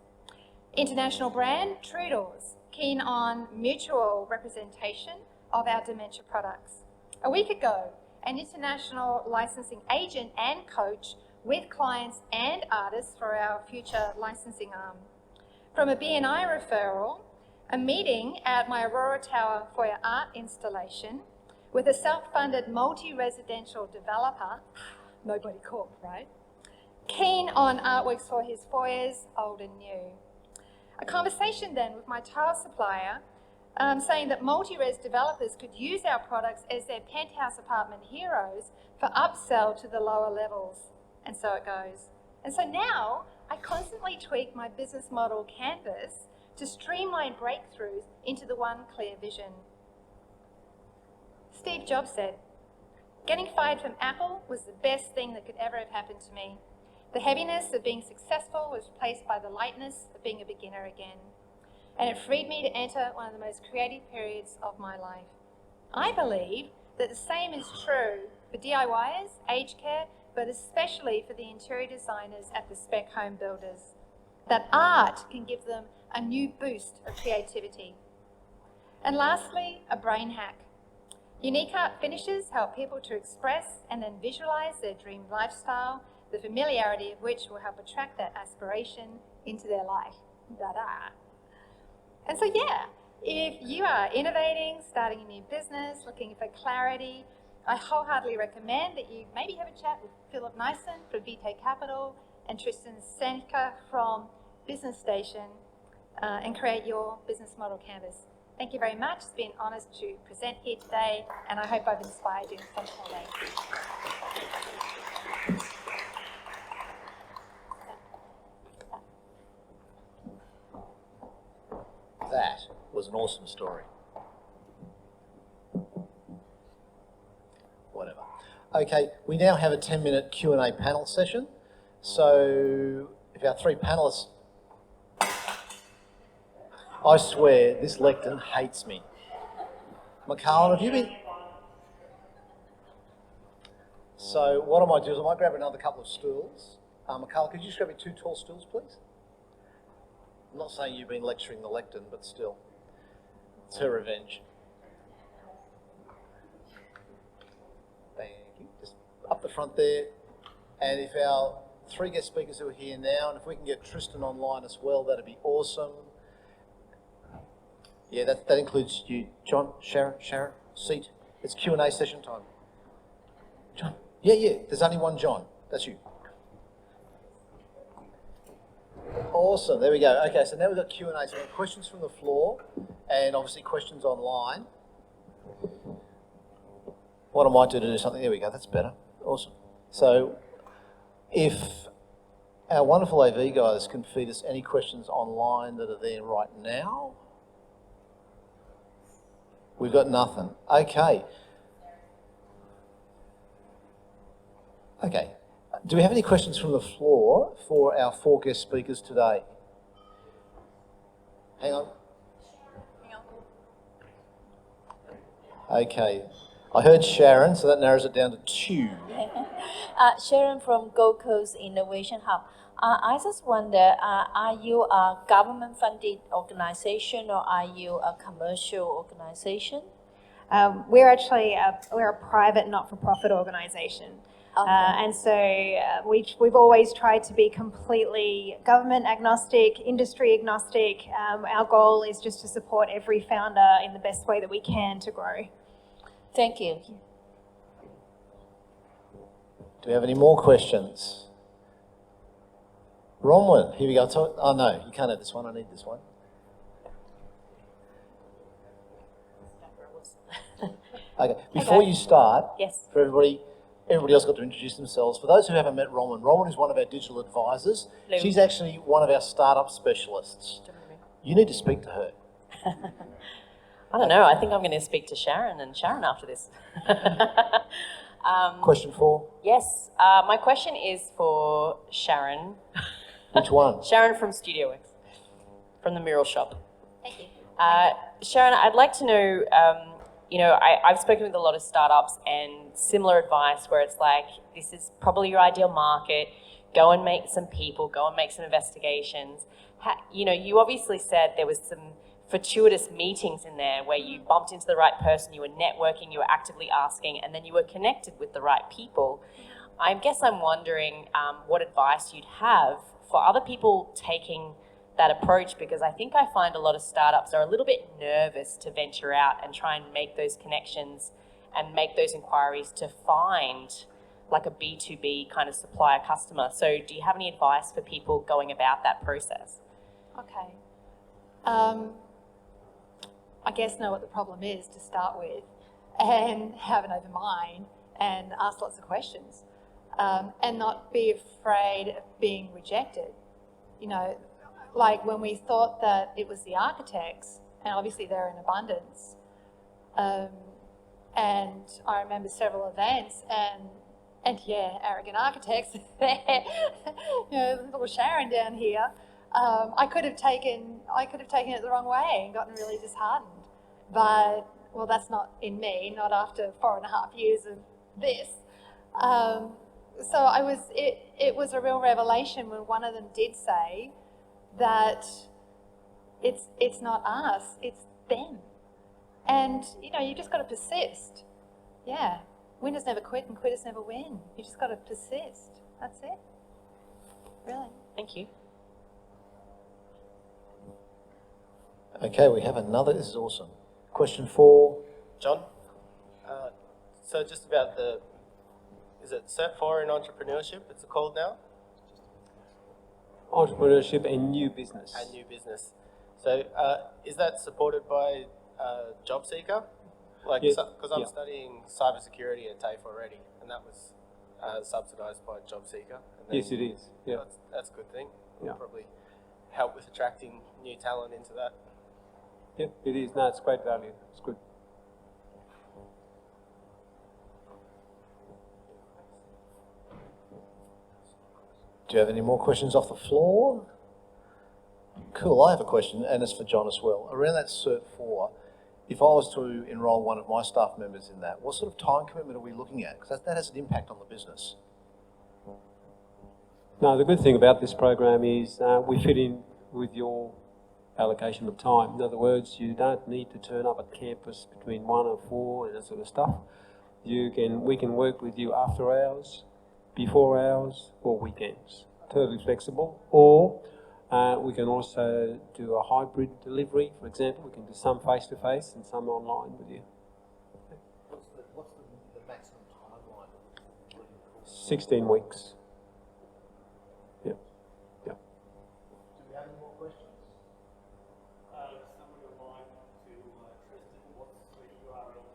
International brand Trudeau's keen on mutual representation of our dementia products. A week ago, an international licensing agent and coach with clients and artists for our future licensing arm. From a B&I referral, a meeting at my Aurora Tower foyer art installation with a self-funded multi-residential developer, nobody called, right? Keen on artworks for his foyers, old and new. A conversation then with my tile supplier saying that multi-res developers could use our products as their penthouse apartment heroes for upsell to the lower levels. And so it goes. And so now I constantly tweak my business model canvas to streamline breakthroughs into the one clear vision. Steve Jobs said, getting fired from Apple was the best thing that could ever have happened to me. The heaviness of being successful was replaced by the lightness of being a beginner again. And it freed me to enter one of the most creative periods of my life. I believe that the same is true for DIYers, aged care, but especially for the interior designers at the Spec Home Builders. That art can give them a new boost of creativity. And lastly, a brain hack. Unique art finishes help people to express and then visualize their dream lifestyle, the familiarity of which will help attract that aspiration into their life. Da-da. And so yeah, if you are innovating, starting a new business, looking for clarity, I wholeheartedly recommend that you maybe have a chat with Philip Nyson from VT Capital and Tristan Senycia from Business Station and create your business model canvas. Thank you very much. It's been an honour to present here today, and I hope I've inspired you in some way. That was an awesome story. Whatever. Okay, we now have a 10-minute Q&A panel session. So if our three panellists, I swear this lectern hates me. McCarlin, have you been? So what I might do is I might grab another couple of stools. McCarlin, could you just grab me 2 tall stools, please? I'm not saying you've been lecturing the lectern, but still. It's her revenge. Thank you. Just up the front there. And if our 3 guest speakers who are here now, and if we can get Tristan online as well, that'd be awesome. Yeah, that includes you, John, Sharon, seat. It's Q&A session time. John, yeah, there's only one John. That's you. Awesome, there we go. Okay, so now we've got Q&A. So we have questions from the floor and obviously questions online. What I might do to do something, there we go, that's better. Awesome. So if our wonderful AV guys can feed us any questions online that are there right now. We've got nothing. Okay. Okay. Do we have any questions from the floor for our 4 guest speakers today? Hang on. Okay. I heard Sharon, so that narrows it down to 2. Sharon from Gold Coast Innovation Hub. I just wonder, are you a government-funded organization or are you a commercial organization? We're actually we're a private, not-for-profit organization. Okay. And so we've always tried to be completely government agnostic, industry agnostic. Our goal is just to support every founder in the best way that we can to grow. Thank you. Do we have any more questions? Bronwyn, here we go. Oh no, you can't have this one. I need this one. Okay, before you start, yes. For everybody else got to introduce themselves. For those who haven't met Bronwyn is one of our digital advisors. Hello. She's actually one of our startup specialists. You need to speak to her. I don't know. I think I'm going to speak to Sharon after this. Question 4? Yes. My question is for Sharon. Which one? Sharon from StudioWorks, from the Mural shop. Thank you. Sharon, I'd like to know, I've spoken with a lot of startups and similar advice where it's like, this is probably your ideal market, go and meet some people, go and make some investigations. You obviously said there was some fortuitous meetings in there where you bumped into the right person, you were networking, you were actively asking, and then you were connected with the right people. I guess I'm wondering what advice you'd have for other people taking that approach, because I think I find a lot of startups are a little bit nervous to venture out and try and make those connections and make those inquiries to find like a B2B kind of supplier customer. So do you have any advice for people going about that process? Okay. I guess know what the problem is to start with and have an open mind and ask lots of questions and not be afraid of being rejected. Like when we thought that it was the architects, and obviously they're in abundance, and I remember several events and yeah, arrogant architects there, little Sharon down here. I could have taken it the wrong way and gotten really disheartened. But well, that's not in me. Not after 4.5 years of this. So it was a real revelation when one of them did say that it's not us, it's them. And you just got to persist. Yeah, winners never quit and quitters never win. You just got to persist. That's it. Really. Thank you. Okay, we have another. This is awesome. Question 4. John, so just about is it Cert for in Entrepreneurship, it's called now? Entrepreneurship and new business. And new business. So is that supported by JobSeeker? Like, Yes. because I'm Yeah. studying cybersecurity at TAFE already, and that was subsidised by JobSeeker. And then Yes, it is. Yeah. That's a good thing. Yeah. It'll probably help with attracting new talent into that. Yep, it is. No, it's great value. It's good. Do you have any more questions off the floor? Cool, I have a question, and it's for John as well. Around that Cert 4, if I was to enrol one of my staff members in that, what sort of time commitment are we looking at? Because that has an impact on the business. No, the good thing about this program is we fit in with your allocation of time. In other words, you don't need to turn up at campus between 1 and 4 and that sort of stuff. We can work with you after hours, before hours, or weekends. Totally flexible. Or we can also do a hybrid delivery. For example, we can do some face-to-face and some online with you. What's the maximum timeline? 16 weeks. Yep. Yep. Do we have any more questions? Someone online to Tristan, what's the URL?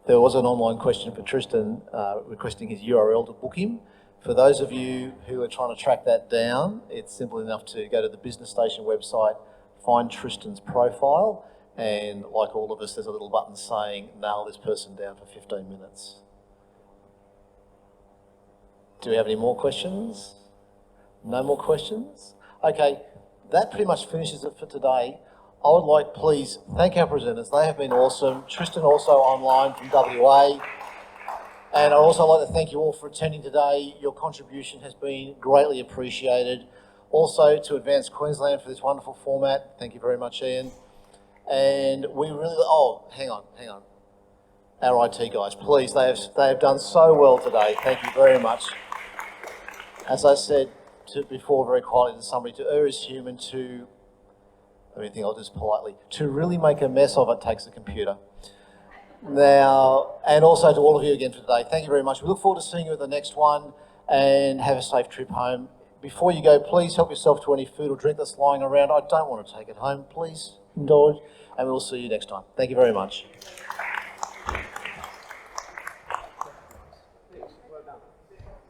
There was an online question for Tristan requesting his URL to book him. For those of you who are trying to track that down, it's simple enough to go to the Business Station website, find Tristan's profile, and like all of us, there's a little button saying, nail this person down for 15 minutes. Do we have any more questions? No more questions? Okay, that pretty much finishes it for today. I would like, please, thank our presenters. They have been awesome. Tristan also online from WA. And I'd also like to thank you all for attending today. Your contribution has been greatly appreciated. Also to Advance Queensland for this wonderful format. Thank you very much, Ian. And we really, hang on. Our IT guys, please, they have done so well today. Thank you very much. As I said before very quietly to somebody, to err is human, I'll just politely, to really make a mess of it takes a computer. Now, and also to all of you again for today, thank you very much. We look forward to seeing you at the next one, and have a safe trip home. Before you go, please help yourself to any food or drink that's lying around. I don't want to take it home. Please indulge, and we'll see you next time. Thank you very much.